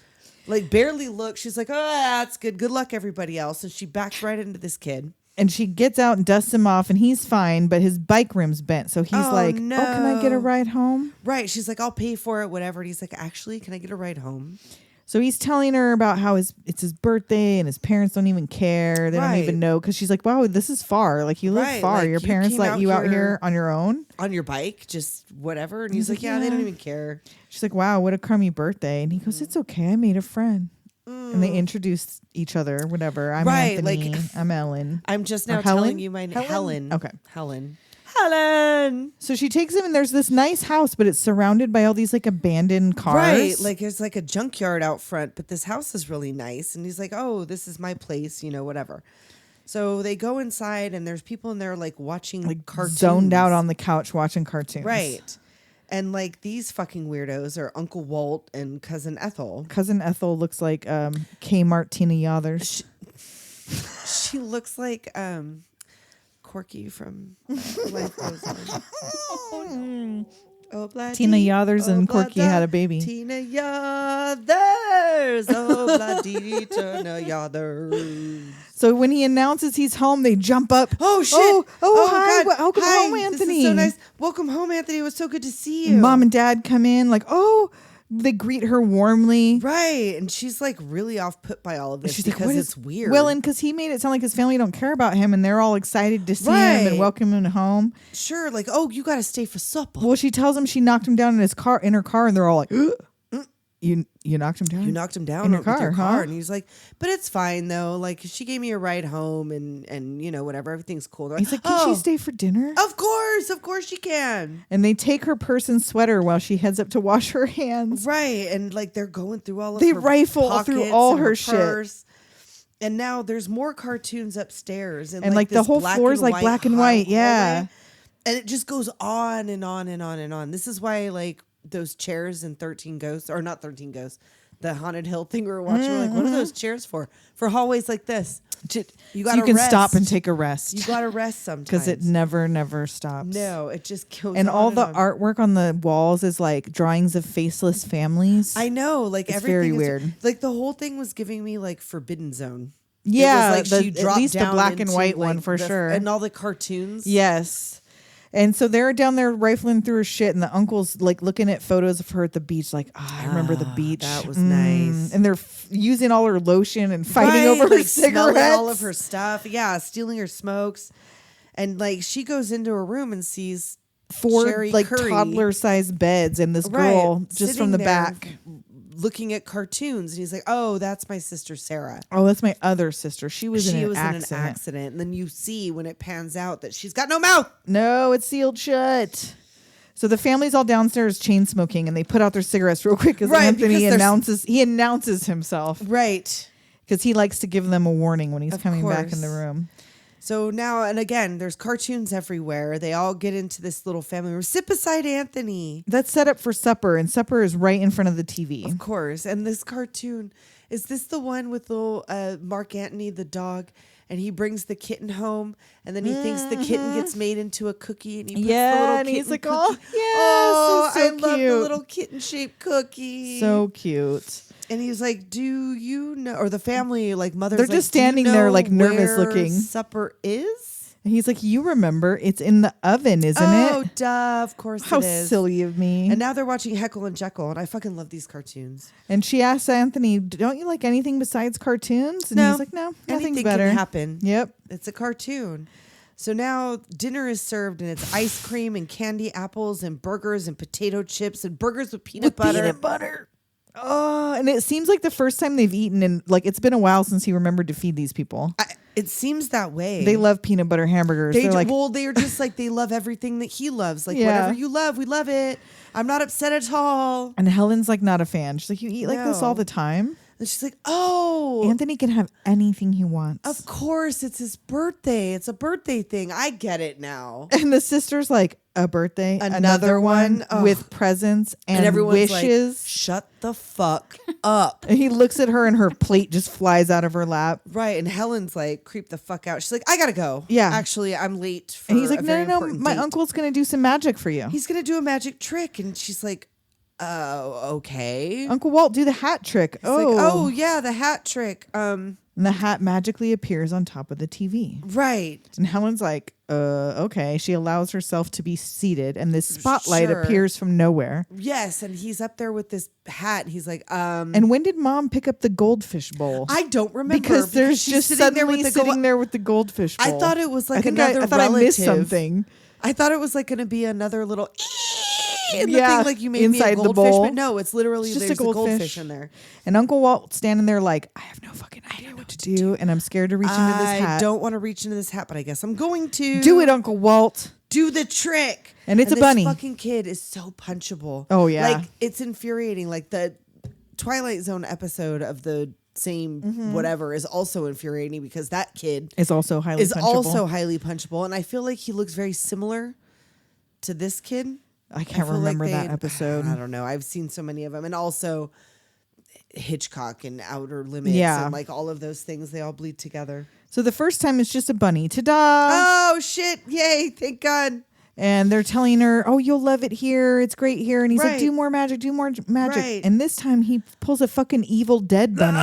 Like, barely looks. She's like, oh, that's good. Good luck, everybody else. And she backs right into this kid. And she gets out and dusts him off, and he's fine, but his bike rim's bent. So he's like, no. oh, can I get a ride home? Right. She's like, I'll pay for it, whatever. And he's like, actually, can I get a ride home? So he's telling her about how it's his birthday and his parents don't even care. They don't Right. even know. Because she's like, wow, this is far. Like, you live Right, far. like, Your you parents came let out you out here- here on your own. On your bike, just whatever. And he's like, yeah, they don't even care. She's like, wow, what a crummy birthday. And he goes, it's okay. I made a friend. And they introduce each other, whatever. I'm Right, Anthony. like- I'm Ellen. I'm just Or now Helen? telling you my name. Helen. Okay. Helen. So she takes him, and there's this nice house, but it's surrounded by all these like abandoned cars. Right. Like there's like a junkyard out front, but this house is really nice. And he's like, oh, this is my place, whatever. So they go inside, and there's people in there like watching cartoons. zoned out on the couch watching cartoons. Right. And like these fucking weirdos are Uncle Walt and Cousin Ethel. Cousin Ethel looks like Kmart Tina Yothers. She looks like Corky from Life Goes On. Oh, blah, Tina dee, Yothers oh, and blah, Corky da. had a baby. Tina Yothers. Oh, blah, dee, Tina Yothers. So when he announces he's home, they jump up. Oh, shit. Hi. God. Welcome Hi. home, Anthony. This is so nice. Welcome home, Anthony. It was so good to see you. Mom and Dad come in like, oh, they greet her warmly. Right. And she's like really off put by all of this She's like, because what it's is weird. Well, and because he made it sound like his family don't care about him, and they're all excited to see him Right. and welcome him home. Sure. Like, oh, you got to stay for supper. Well, she tells him she knocked him down in her car, and they're all like, you knocked him down? You knocked him down in your with car, your car. huh? And he's like, but it's fine though. Like she gave me a ride home and whatever. Everything's cool. They're He's like, oh, can she stay for dinner? Of course she can. And they take her purse and sweater while she heads up to wash her hands. Right. And like they're going through all of They her rifle through pockets all and her shit. purse. And now there's more cartoons upstairs. And like the this whole black floor is and like black and white, yeah. hallway. And it just goes on and on and on and on. This is why like those chairs in 13 Ghosts, or not 13 Ghosts, the Haunted Hill thing we were watching. We're like, what are those chairs for? For hallways like this. You got So you can stop and take a rest. You got to rest sometimes. Because it never stops. No, it just goes And on all the on. artwork on the walls is like drawings of faceless families. I know, like It's everything very is- weird. Like the whole thing was giving me like Forbidden Zone. Yeah, it was like she at dropped least the down black and into, white like, one for the- sure. and all the cartoons. Yes. And so they're down there rifling through her shit, and the uncle's like looking at photos of her at the beach, like, I remember the beach. that was nice. And they're using all her lotion and fighting Right, over her like, smelling cigarettes. all of her stuff. Yeah, stealing her smokes. And like she goes into her room and sees Four Sherry like Curry, toddler-sized beds, and this girl just sitting from the there back. looking at cartoons. And he's like, oh, that's my sister Sarah. Oh, that's my other sister. She was in an accident. accident. And then you see when it pans out that she's got no mouth. No, it's sealed shut. So the family's all downstairs chain smoking, and they put out their cigarettes real quick as Right, Anthony because announces himself Right. because he likes to give them a warning when he's Of coming back in the course. room. So now, and again, there's cartoons everywhere. They all get into this little family room. Sit beside Anthony. That's set up for supper, and supper is right in front of the TV. Of course. And this cartoon, is this the one with little Mark Antony, the dog? And he brings the kitten home, and then he thinks the kitten gets made into a cookie, and he puts the little Yeah, and kitten he's like, cookie. oh, yes, oh, it's so I love the cute. little kitten-shaped cookie. So cute. And he's like, do you know, or the family, like mother's They're like, just "Do you standing there, know like, nervous where looking." supper is? And he's like, you remember, it's in the oven, isn't Oh, it? duh, of course How it is. silly of me. And now they're watching Heckle and Jekyll, and I fucking love these cartoons. And she asks Anthony, don't you like anything besides cartoons? And No. he's like, no, nothing's Anything better. can happen. Yep. It's a cartoon. So now dinner is served, and it's ice cream and candy apples and burgers and potato chips and burgers with peanut butter. Peanut butter. Oh, and it seems like the first time they've eaten, and like it's been a while since he remembered to feed these people. It seems that way. They love peanut butter hamburgers. They're like, they're just like, they love everything that he loves. Like, Yeah. whatever you love, we love it. I'm not upset at all. and Helen's like not a fan. She's like, you eat like this No. all the time. And she's like, oh, Anthony can have anything he wants. of course, it's his birthday. It's a birthday thing. I get it now. And the sister's like, a birthday, another one Ugh. with presents and everyone's wishes. like, shut the fuck up. And he looks at her and her plate just flies out of her lap. Right. And Helen's like, creep the fuck out. She's like, I gotta go. Yeah. Actually, I'm late for And he's like, a no, very no, no, important my date." uncle's going to do some magic for you. He's gonna do a magic trick. And she's like, okay. Uncle Walt, do the hat trick. It's like, oh yeah, the hat trick. And the hat magically appears on top of the TV. Right. And Helen's like, okay. She allows herself to be seated, and this spotlight Sure. appears from nowhere. Yes, and he's up there with this hat. And he's like, And when did Mom pick up the goldfish bowl? I don't remember because there's she's just sitting there suddenly with the sitting there with the goldfish bowl. I thought it was like I think another I thought relative. I missed something. I thought it was like going to be another little in the Yeah, thing, like you made inside me a the goldfish, bowl. but no, it's literally It's just there's a a goldfish. goldfish in there. And Uncle Walt standing there like, I have no fucking idea what to do, and I'm scared to reach into this I hat. don't want to reach into this hat, but I guess I'm going to Do it, Uncle Walt. do the trick. And it's a this bunny. Fucking kid is so punchable. Oh, yeah. like it's infuriating. Like the Twilight Zone episode of the same Mm-hmm. whatever is also infuriating because that kid Is also highly is punchable. also highly punchable, and I feel like he looks very similar to this kid. I can't feel like remember that they- episode. I don't know. I've seen so many of them, and also Hitchcock and Outer Limits, Yeah. and like all of those things, they all bleed together. So the first time it's just a bunny. Ta-da! Oh shit! Yay! Thank God. And they're telling her, oh, you'll love it here. It's great here. And he's like, Right. do more magic, do more magic. Right. And this time he pulls a fucking Evil Dead bunny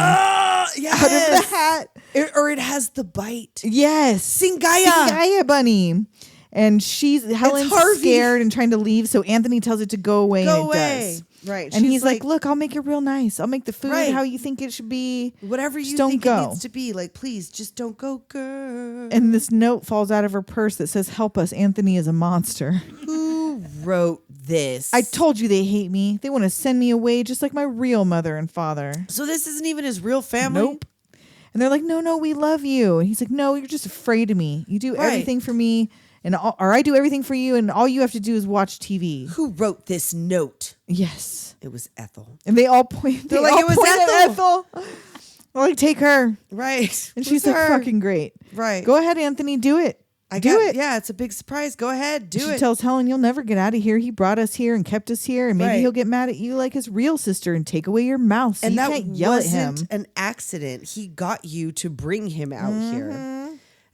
Yes. out of the hat. Or it has the bite. Yes. Singaya. Singaya bunny. And Helen's Harvey. scared and trying to leave. So Anthony tells it to go away. Go and it away. does. Right. And She's he's like, look, I'll make it real nice. I'll make the food Right. how you think it should be. whatever Just you don't think go. it needs to be, like, please, just don't go, girl. And this note falls out of her purse that says, help us. Anthony is a monster. Who wrote this? I told you they hate me. They want to send me away just like my real mother and father. So this isn't even his real family? Nope. And they're like, no, we love you. And he's like, no, you're just afraid of me. You do Right. everything for me, or I do everything for you, and all you have to do is watch TV. Who wrote this note? Yes. It was Ethel. And they all point. They're They like, all it was point at Ethel. They're like, take her. Right. And It she's was like, her. fucking great. Right. Go ahead, Anthony. Do it. Do it. Yeah, it's a big surprise. Go ahead. Do She it. tells Helen, you'll never get out of here. He brought us here and kept us here. And maybe Right. he'll get mad at you like his real sister and take away your mouth. So and you that can't yell at him. wasn't an accident. He got you to bring him out here.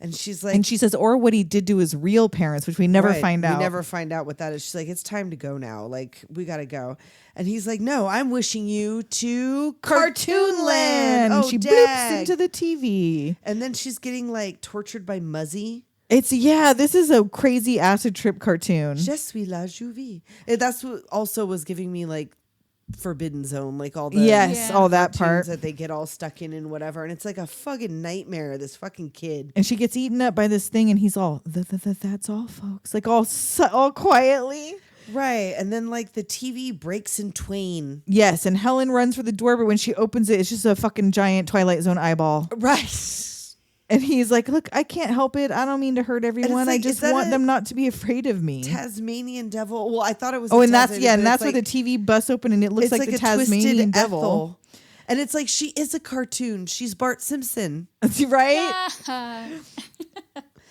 And she's like, And she says, or what he did to his real parents, which we never right, find out. We never find out what that is. She's like, it's time to go now. Like, we got to go. And he's like, no, I'm wishing you to Cartoon Land. And Oh, she dag. boops into the TV. And then she's getting like tortured by Muzzy. This is a crazy acid trip cartoon. Je suis la Juvie. And that's what also was giving me like Forbidden Zone, like all the Yes, Yeah. all that cartoons part. that they get all stuck in and whatever. And it's like a fucking nightmare, this fucking kid. And she gets eaten up by this thing, and he's all, that's all, folks. Like all quietly. Right. And then like the TV breaks in twain. Yes, and Helen runs for the door, but when she opens it, it's just a fucking giant Twilight Zone eyeball. Right. And he's like, look, I can't help it. I don't mean to hurt everyone. I like, just is that want a them not to be afraid of me. Tasmanian devil. Well, I thought it was. Oh, a and that's, Tasmanian, and but that's it's where like- the TV busts open, and it looks it's like the a twisted Tasmanian devil. Ethel. And it's like, she is a cartoon. She's Bart Simpson. Right? Ah.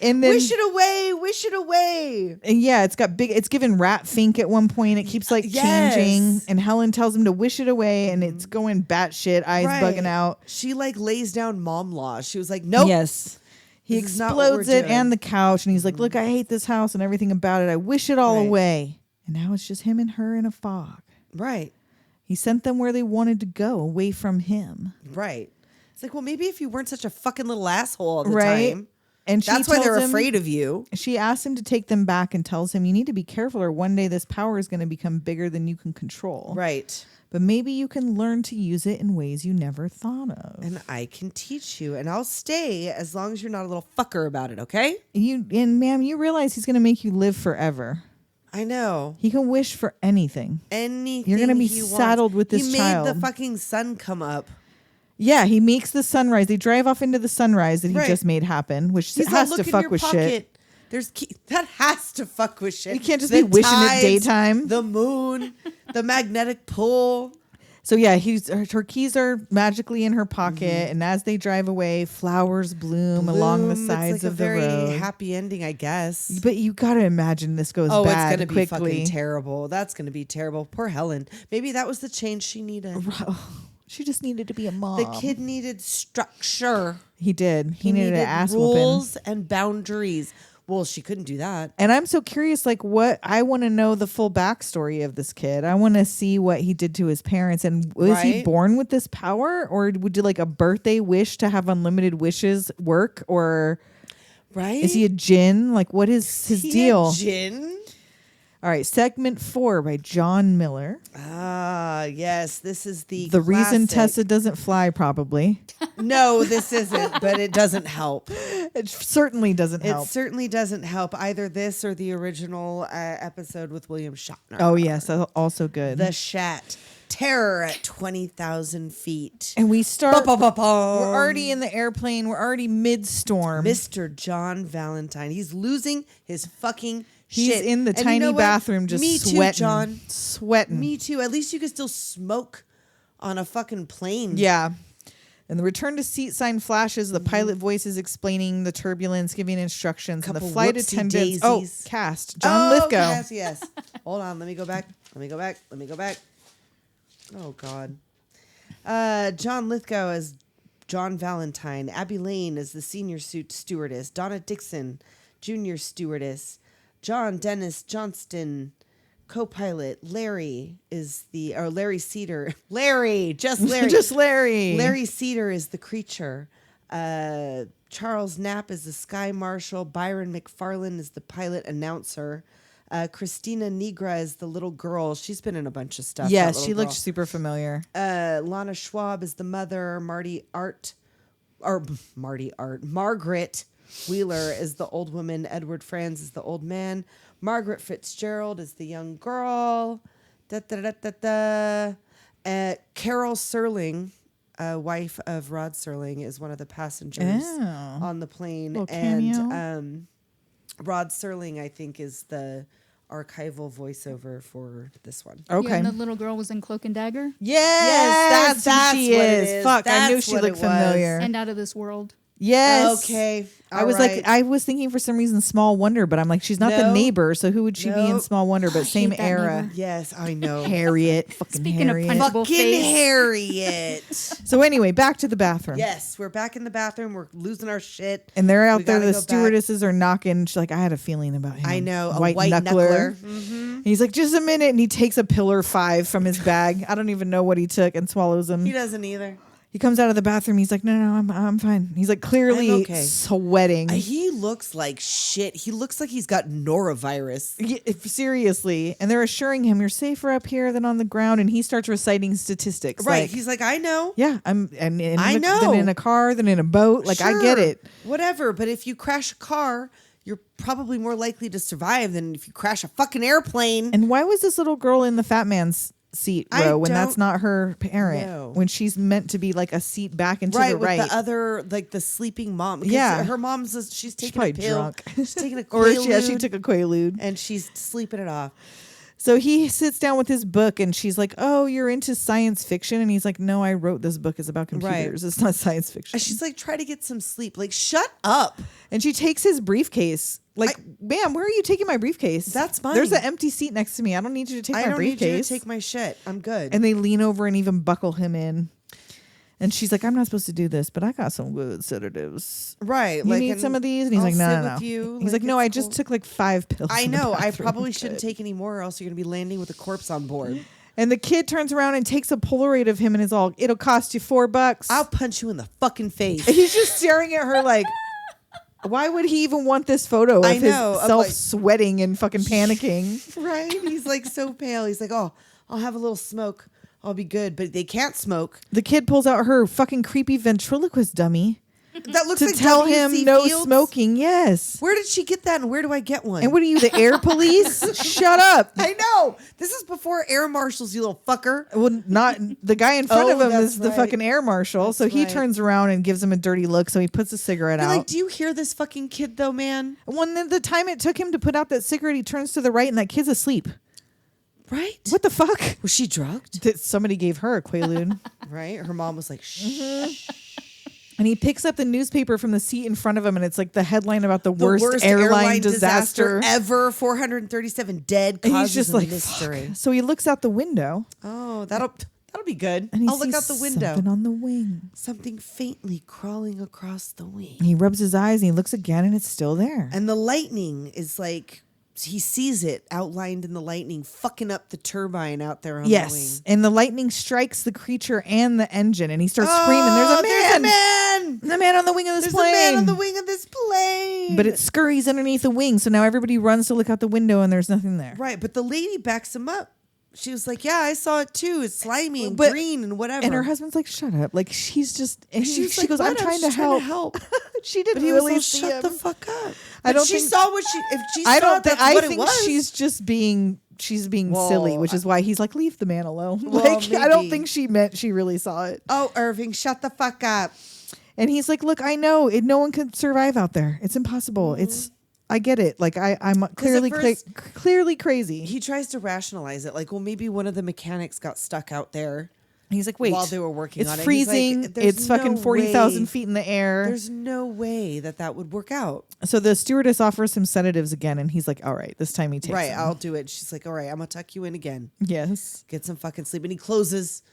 And then, Wish it away. Wish it away. and yeah, it's given rat fink at one point. It keeps like Yes. changing, and Helen tells him to wish it away, and it's going batshit, eyes Right. bugging out. She like lays down mom law. She was like, nope. Yes. He This is not what explodes we're it doing. and the couch, and he's like, look, I hate this house and everything about it. I wish it all Right. away. And now it's just him and her in a fog. Right. He sent them where they wanted to go, away from him. Right. It's like, well, maybe if you weren't such a fucking little asshole all the Right. time. And she That's why they're tells him- afraid of you. She asks him to take them back and tells him, you need to be careful, or one day this power is going to become bigger than you can control. Right. But maybe you can learn to use it in ways you never thought of. And I can teach you, and I'll stay as long as you're not a little fucker about it, okay? And ma'am, you realize he's going to make you live forever. I know. He can wish for anything. Anything You're gonna be he wants. saddled with this He child. made the fucking sun come up. Yeah, he makes the sunrise. They drive off into the sunrise that he Right. just made happen, which He's has all, to look in fuck your with pocket. shit. That has to fuck with shit. You can't just The be wishing it tides, daytime. The moon, the magnetic pull. So yeah, her keys are magically in her pocket, and as they drive away, flowers bloom along the sides it's like of the a very road. happy ending, I guess. But you got to imagine this goes Oh, bad it's gonna be quickly. fucking terrible. That's gonna be terrible. Poor Helen. Maybe that was the change she needed. She just needed to be a mom. The kid needed structure. He did. He needed an ass rules whooping. and boundaries. Well, she couldn't do that. And I'm so curious, like, I want to know the full backstory of this kid. I want to see what he did to his parents. And was he Right. born with this power? Or would do like a birthday wish to have unlimited wishes work? Or Right? is he a djinn? Like, what is his deal? Jin? All right, segment 4 by John Miller. Ah, yes. This is the reason classic. Tessa doesn't fly, probably. No, this isn't, but it doesn't help. It certainly doesn't help. It certainly doesn't help either this or the original episode with William Shatner. Oh, yes, that's also good. The Shat. Terror at 20,000 feet. And we start, Ba-ba-ba-bum. we're already in the airplane. We're already mid-storm. Mr. John Valentine. He's losing his fucking He's shit. in the And you tiny know what? bathroom just Me sweating. too, John. Sweating. Me too. At least you could still smoke on a fucking plane. Yeah. And the return to seat sign flashes. The pilot voice is explaining the turbulence, giving instructions. And the Couple flight whoopsie attendants. Oh, daisies. cast. John Lithgow. Yes, yes. Hold on. Let me go back. Oh, God. John Lithgow as John Valentine. Abby Lane is the senior stewardess. Donna Dixon, junior stewardess. John Dennis Johnston, co-pilot. Larry is Larry Cedar. Larry, just Larry. Just Larry. Larry Cedar is the creature. Charles Knapp is the sky marshal. Byron McFarlane is the pilot announcer. Christina Nigra is the little girl. She's been in a bunch of stuff. Yes, that she little looks super familiar. girl. Lana Schwab is the mother. Margaret Wheeler is the old woman. Edward Franz is the old man. Margaret Fitzgerald is the young girl. Carol Serling, wife of Rod Serling, is one of the passengers on the plane. Little And cameo. Rod Serling, I think, is the archival voiceover for this one. Okay. Yeah, and the little girl was in Cloak and Dagger Yes, that's who she what it is. is. Fuck, I knew That's she what looked it was. familiar. and Out of This World. Yes. Okay. I was like, I was thinking for some reason Small Wonder, but I'm like, she's not the No. neighbor, so who would she be in Nope. Small Wonder? But same hate that era. neighbor. Yes, I know. Harriet. Fucking Speaking of Harriet. punchable Fucking face. Harriet. So anyway, back to the bathroom. Yes, we're back in the bathroom. We're losing our shit. And they're out We there. gotta The go back. stewardesses are knocking. She's like, I had a feeling about him. I know, a White white knuckler. knuckler. And he's like, just a minute. And he takes a pillar 5 from his bag. I don't even know what he took and swallows him. He doesn't either. He comes out of the bathroom. He's like, no, I'm fine. He's like clearly I'm okay. sweating. He looks like shit. He looks like he's got norovirus. Yeah, seriously. And they're assuring him, you're safer up here than on the ground. And he starts reciting statistics. Right. Like, He's like, I know. yeah, Then in a car, then in a boat. Like, I get Sure, it. Whatever. But if you crash a car, you're probably more likely to survive than if you crash a fucking airplane. And why was this little girl in the fat man's seat I row when that's don't not her parent? know. When she's meant to be like a seat back and to Right, the with right. the other, like the sleeping mom. 'Cause Yeah. her mom's she's taking a probably pill. drunk. She's taking a or she Quaalude, took a Quaalude. and she's sleeping it off. So he sits down with his book and she's like, oh, you're into science fiction? And he's like, no, I wrote this book. It's about computers. It's not science fiction. And she's like, try to get some sleep. Like, shut up. And she takes his briefcase. Like, ma'am, where are you taking my briefcase? That's mine. There's an empty seat next to me. I don't need you to take I my don't briefcase. need you to take my shit. I'm good. And they lean over and even buckle him in. And she's like, I'm not supposed to do this, but I got some good sedatives. right. You need some of these? And he's I'll like, no, sit no, no. with you. He's like, no, it's I just cool." took like 5 pills. I in the know. I bathroom. probably shouldn't Good. take any more, or else you're going to be landing with a corpse on board. And the kid turns around and takes a Polaroid of him and is all, it'll cost you $4. I'll punch you in the fucking face. And he's just staring at her like, why would he even want this photo of I know, of, himself like- sweating and fucking panicking? Right? He's like so pale. He's like, oh, I'll have a little smoke. I'll be good. But they can't smoke. The kid pulls out her fucking creepy ventriloquist dummy That looks to like tell W.C. him no Fields. smoking. Yes. Where did she get that, and where do I get one? And what are you, the air police? Shut up. I know. This is before air marshals, you little fucker. Well, not the guy in front Oh, of him that's is the right. fucking air marshal. So he right. turns around and gives him a dirty look. So he puts a cigarette You're out. like, do you hear this fucking kid though, man? When the time it took him to put out that cigarette, he turns to the right and that kid's asleep. Right? What the fuck? Was she drugged? That somebody gave her a Quaalude. Right? Her mom was like, shh. And he picks up the newspaper from the seat in front of him, and it's like the headline about the worst, worst airline disaster ever. 437 dead. And Causes he's just a like, mystery. fuck. So he looks out the window. Oh, that'll be good. And he I'll look sees out the window. something on the wing. Something faintly crawling across the wing. And he rubs his eyes and he looks again, and it's still there. And the lightning is like, he sees it outlined in the lightning, fucking up the turbine out there on the wing. And the lightning strikes the creature and the engine, and he starts screaming, "There's a man! There's a man! The man on the wing of this There's plane! a man on the wing of this plane!" But it scurries underneath the wing, so now everybody runs to look out the window, and there's nothing there. Right, but the lady backs him up. She was like, "Yeah, I saw it too. It's slimy and But- green and whatever." And her husband's like, "Shut up!" Like she's just, and She was she like, goes, "What? "I'm trying to just help." She didn't But he was really like, see "Shut him. the fuck up." I But don't she think- saw what she. If she I saw don't it, think. that's I what it think was. she's just being. She's being Well, silly, which is why he's like, "Leave the man alone." Well, Like I don't maybe. think she meant she really saw it. Oh, Irving, shut the fuck up. And he's like, "Look, I know it. No one can survive out there. It's impossible. It's. I get it. Like I'm clearly first- clearly crazy." He tries to rationalize it, like, well, maybe one of the mechanics got stuck out there. He's like, "Wait, while they were working on it." it's He's like, freezing. "There's It's fucking no 40,000 way. feet in the air." There's no way that would work out. So the stewardess offers him sedatives again, and he's like, "All right, this time he takes Right, them." I'll do it. She's like, "All right, I'm gonna tuck you in again. Yes. Get some fucking sleep." And he closes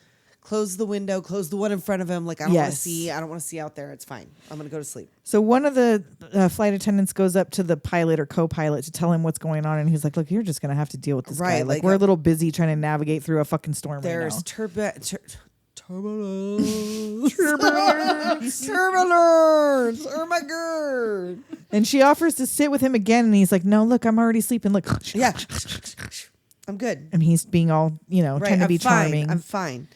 the window, close the one in front of him. Like, I don't want to Yes. see. I don't want to see out there. It's fine. I'm gonna go to sleep. So one of the flight attendants goes up to the pilot or co-pilot to tell him what's going on, and he's like, "Look, you're just gonna have to deal with this guy. Right, Like like, we're a little busy trying to navigate through a fucking storm There's right turbulence. Turbulence. Oh my god. now." And she offers to sit with him again, and he's like, "No, look, I'm already sleeping. Look." Yeah. I'm good. And he's being all, trying to I'm be fine. charming. I'm fine.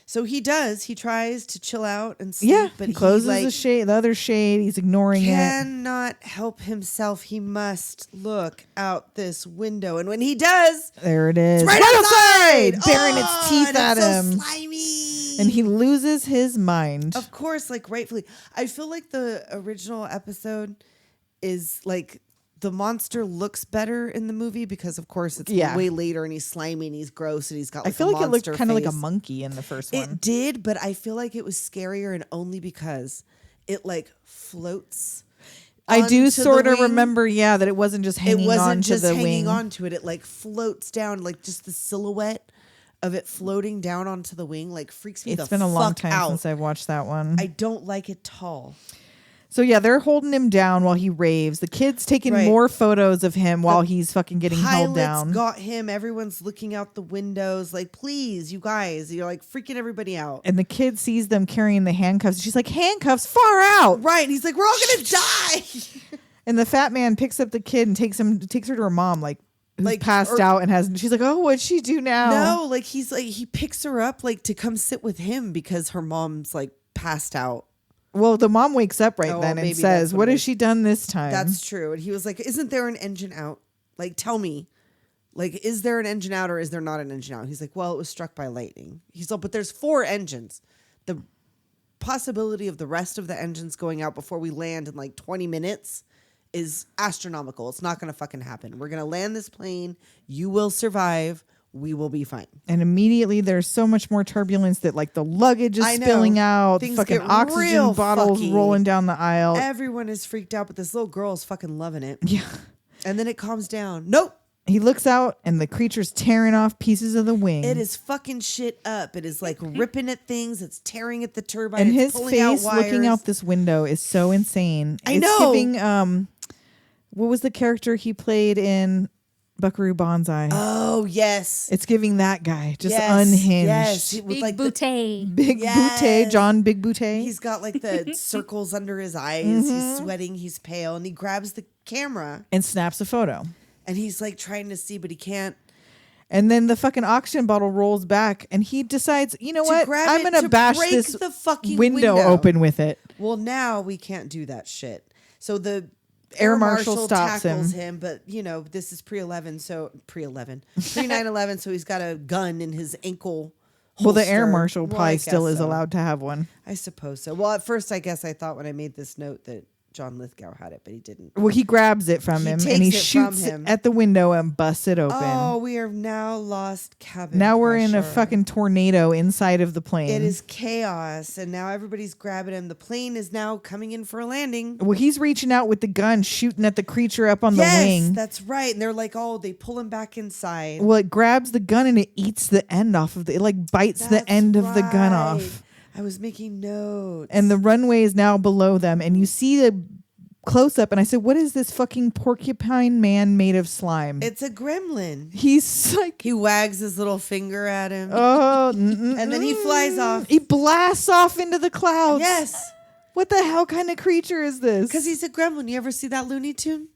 So he does. He tries to chill out and sleep, Yeah, but he closes he, the shade, the other shade. He's ignoring it. cannot help himself. He must look out this window, and when he does, There it is, right outside, outside! bearing Oh, its teeth and at it's him, so slimy. and he loses his mind. Of course, like rightfully. I feel like the original episode is like the monster looks better in the movie because, of course, it's Yeah. way later and he's slimy and he's gross and he's got. Like, I feel a like it looked monster kind of like a face. monkey in the first one. It did, but I feel like it was scarier, and only because it like floats. I do onto the sort of wing. remember, that it wasn't just It hanging wasn't on to just the hanging wing. onto it. It like floats down, like just the silhouette of it floating down onto the wing, like freaks me It's the been a long fuck time out. since I've watched that one. I don't like it at all. So they're holding him down while he raves. The kid's taking Right. more photos of him while he's fucking getting held Pilots down. got him. Everyone's looking out the windows, like, please, you guys. You're like freaking everybody out. And the kid sees them carrying the handcuffs. She's like, "Handcuffs, far out!" Right. And he's like, we're all gonna die. And the fat man picks up the kid and takes her to her mom, like who's Like, passed or- out and has. She's like, "Oh, what'd she do now?" No, like he picks her up like to come sit with him because her mom's like passed out. Well, the mom wakes up right Oh, then and maybe says, that's "What what it has is. she done this time?" That's true. And he was like, isn't there an engine out? Like, tell me. Like, is there an engine out or is there not an engine out? He's like, well, it was struck by lightning. He's like, but there's 4 engines. The possibility of the rest of the engines going out before we land in like 20 minutes is astronomical. It's not going to fucking happen. We're going to land this plane. You will survive. We will be fine. And immediately there's so much more turbulence that like the luggage is I know. spilling out, Things fucking get oxygen real bottles fucky. rolling down the aisle. Everyone is freaked out, but this little girl is fucking loving it. Yeah. And then it calms down. Nope. He looks out and the creature's tearing off pieces of the wing. It is fucking shit up. It is like ripping at things. It's tearing at the turbine. And it's his pulling out face looking wires. out this window is so insane. I It's know. giving what was the character he played in Buckaroo Banzai? Oh yes, It's giving that guy just yes, unhinged. Yes, with Big like bootay. Big Yes. Boutte, John Big Boutte. he's got like the circles under his eyes. Mm-hmm. He's sweating. He's pale, and he grabs the camera and snaps a photo. and he's like trying to see, but he can't. And then the fucking oxygen bottle rolls back and he decides, you know To what? grab I'm it going to to bash break this the fucking window window. open with it. Well, now we can't do that shit. So the Air marshal stops tackles him. but this is pre 9/11, so he's got a gun in his ankle. Well, the air holster. marshal Well, probably I still guess is so. allowed to have one. I suppose so. Well, at first, I guess I thought when I made this note that John Lithgow had it, but he didn't. Well, he grabs it from He him takes and he it from shoots him. it at the window and busts it open. Oh, we are now lost cabin Now we're in a pressure. fucking tornado inside of the plane. It is chaos, and now everybody's grabbing him. The plane is now coming in for a landing. Well, he's reaching out with the gun, shooting at the creature up on Yes, the wing. that's right. And they're like, oh, they pull him back inside. Well, it grabs the gun and it eats the end off of it. It like bites the That's end of the gun right. off. I was making notes. And the runway is now below them. And you see the close up. And I said, what is this fucking porcupine man made of slime? It's a gremlin. He's like, He wags his little finger at him. oh, And then he flies off. He blasts off into the clouds. Yes. What the hell kind of creature is this? Because he's a gremlin. You ever see that Looney Tune?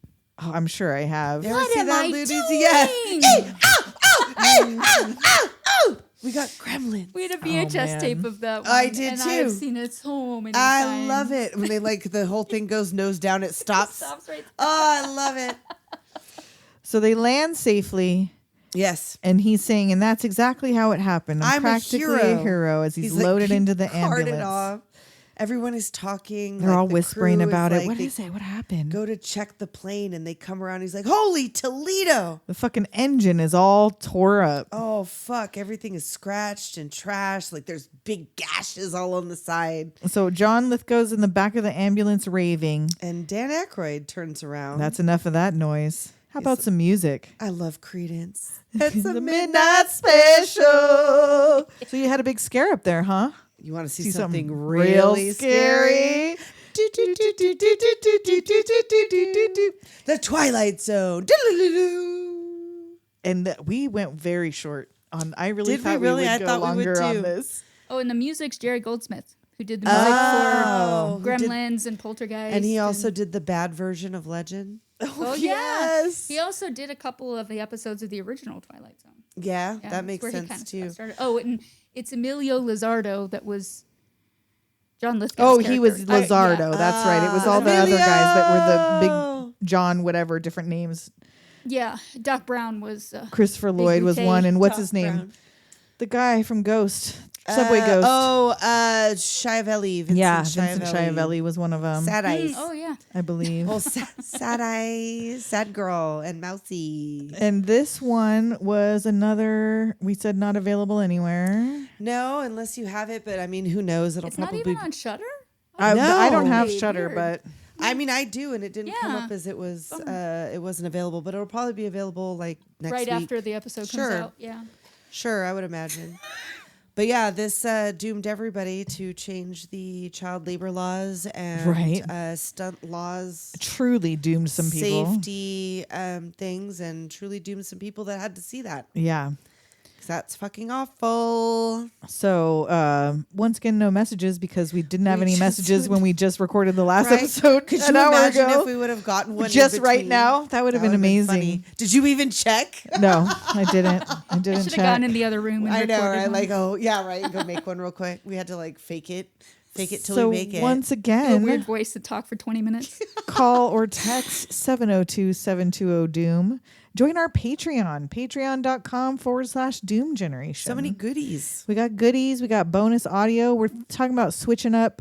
Oh, I'm sure I have. You ever What see am that I Looney doing? Tune? Yes. Hey, ow, ow, hey, ow, ow, ow. We got gremlin. We had a VHS man. tape of that one. I did and too. I've seen it so many I times. love it. When they like the whole thing goes nose down, it stops. Stops right Oh, I love it. So they land safely. Yes. And he's saying, and that's exactly how it happened. I'm a practically hero. a hero as he's like, loaded into the carted ambulance. off. Everyone is talking. They're like, all the whispering crew about it. like, What they is it? What happened? Go to check the plane, and they come around. He's like, "Holy Toledo!" The fucking engine is all tore up. Oh fuck! Everything is scratched and trashed. Like there's big gashes all on the side. So John Lithgow's in the back of the ambulance raving. And Dan Aykroyd turns around. That's enough of that noise. How about some music? I love Credence. It's a The midnight. Special. So you had a big scare up there, huh? You want to see See something something really scary? scary. The Twilight Zone. And we went very short on. I really Did we thought really? we I would go thought we would longer on too. this. Oh, and the music's Jerry Goldsmith, who did the music Oh, for who did- Gremlins and Poltergeist. And he also did the bad version of Legend. Oh, yes. yeah. He also did a couple of the episodes of the original Twilight Zone. Yeah, Yeah, that that's makes where he sense kinda too. got started. Oh, and it's Emilio Lizardo that was John Lithgow's Oh, he was character. Lizardo. That's right. It was all the other guys that were the Emilio! big John, whatever, different names. Yeah, Doc Brown was. Christopher Lloyd was Bouquet. one, and what's Doc his name? Brown. The guy from Ghost, Subway Ghost. Schiavelli. Vincent yeah, Vincent Schiavelli was one of them, Sad Eyes. Oh yeah. I believe. Well, sad Eyes, Sad Girl, and Mousy. And this one was another. We said not available anywhere. No, unless you have it, but I mean, who knows? It'll It's not probably. even on Shudder. I don't have Weird. Shudder, but I mean, I do, and it didn't come Yeah. up as it was. It wasn't available, but it'll probably be available like next Right week. after the episode comes Sure. out. Yeah. Sure, I would imagine. But yeah, this doomed everybody to change the child labor laws and Right. stunt laws, truly doomed some people. safety things, and truly doomed some people that had to see that. Yeah. 'Cause that's fucking awful. So once again, no messages because we didn't have We any just messages when we just recorded the last Right? episode. Could an you hour imagine ago. if we would have gotten one in Just right between? now? That would have been would've amazing. funny. Did you even check? No, I didn't. I I didn't should check. have gone in the other room and I know, recorded right? one. Like, oh yeah, right. Go make one real quick. We had to like fake it till so we make it. once Do a again, weird voice to talk for 20 minutes. call or text 702-720-DOOM. Join our Patreon, patreon.com/Doom Generation. So many goodies. We got goodies. We got bonus audio. We're talking about switching up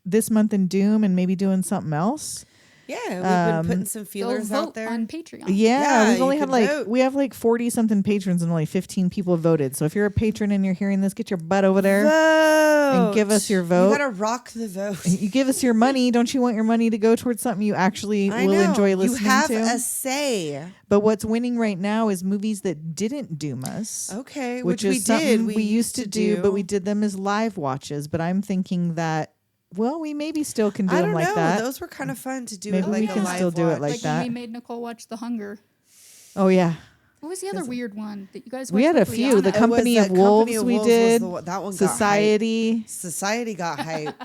this month in Doom and maybe doing something else. Yeah, we've been putting some Go feelers vote out there. on Patreon. Yeah, we've you only had can like vote. we have like 40 something patrons and only 15 people voted. So if you're a patron and you're hearing this, get your butt over there. Vote. give us your vote. You gotta rock the vote. You give us your money. Don't you want your money to go towards something you actually I will know. enjoy listening You have to? a say. But what's winning right now is movies that didn't doom us. Okay, Which which is we did. something we used to do, but we did them as live watches. But I'm thinking that, well, we maybe still can do I them don't like know. that. Those were kind of fun to do. Maybe it like we a can live still do it watch. like when that. we made Nicole watch The Hunger. Oh yeah, What was the other weird one that you guys we watched had a with few. Liana? The It was Company of Company Wolves of we Wolves was did. the one- that one got Society. hype. Society got hype.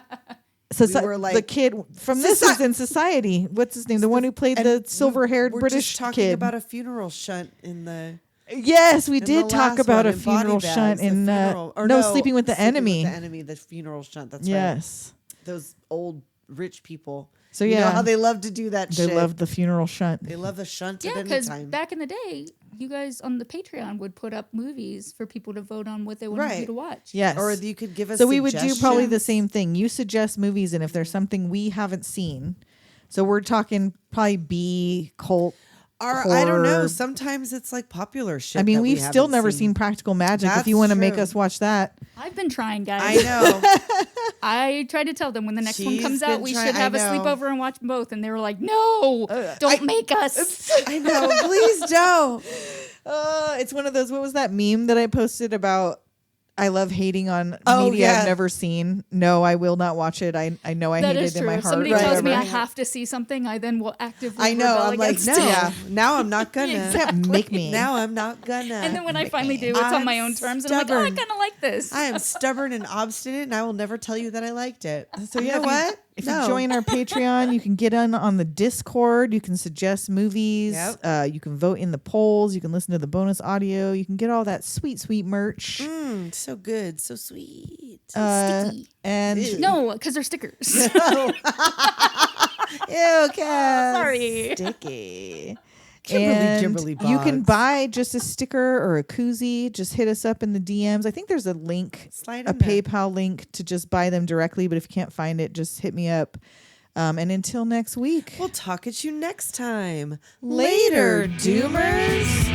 We were the like- kid from this is in Society. What's his name? The one who played the And silver-haired we're British just talking kid. about a funeral shunt in the. Yes, we in the did talk last about one, a in Body funeral Bags, shunt the in funeral- or no, Sleeping with the Sleeping Enemy. With the Enemy, the funeral shunt. That's right. Yes. Those old rich people. So You know yeah, how they love to do that they shit. love the funeral shunt. They love the shunt Yeah, at any because time. back in the day, you guys on the Patreon would put up movies for people to vote on what they wanted you Right. to watch. Yes. Or you could give us So we would do probably the suggestions. same thing. You suggest movies, and if there's something we haven't seen, So we're talking probably B cult. Or horror. I don't know. Sometimes it's like popular shit. I mean, that we we've still haven't never seen Practical Magic. That's if you want to make true. us watch that, I've been trying, guys. I know. I tried to tell them when the next one She's comes been out, we trying- should have I a know. sleepover and watch both. And they were like, no, don't make us. I know. Please don't. it's one of those. What was that meme that I posted about? I love hating on Oh, media yeah. I've never seen. No, I will not watch it. I know I That hate is it in true. my If heart. somebody or tells me I whatever. have to see something, I then will actively I know. rebel I'm like, against no. it. Yeah. Now I'm not gonna. You can't make me. Now I'm not gonna. And then when I finally do, it's on my own terms. And I'm like, oh, I stubborn. kind of like this. I am stubborn and obstinate, and I will never tell you that I liked it. So you yeah, know what? If No. you join our Patreon, you can get on the Discord. You can suggest movies. Yep. You can vote in the polls. You can listen to the bonus audio. You can get all that sweet, sweet merch. So good, so sweet. Sticky. And No, because they're stickers. ew, Cass. Sorry. Sticky. Kimberly You can Boggs. buy just a sticker or a koozie. Just hit us up in the DMs. I think there's a link, Slide a in there. PayPal link to just buy them directly. But if you can't find it, just hit me up. And until next week, We'll talk at you next time. later, Doomers.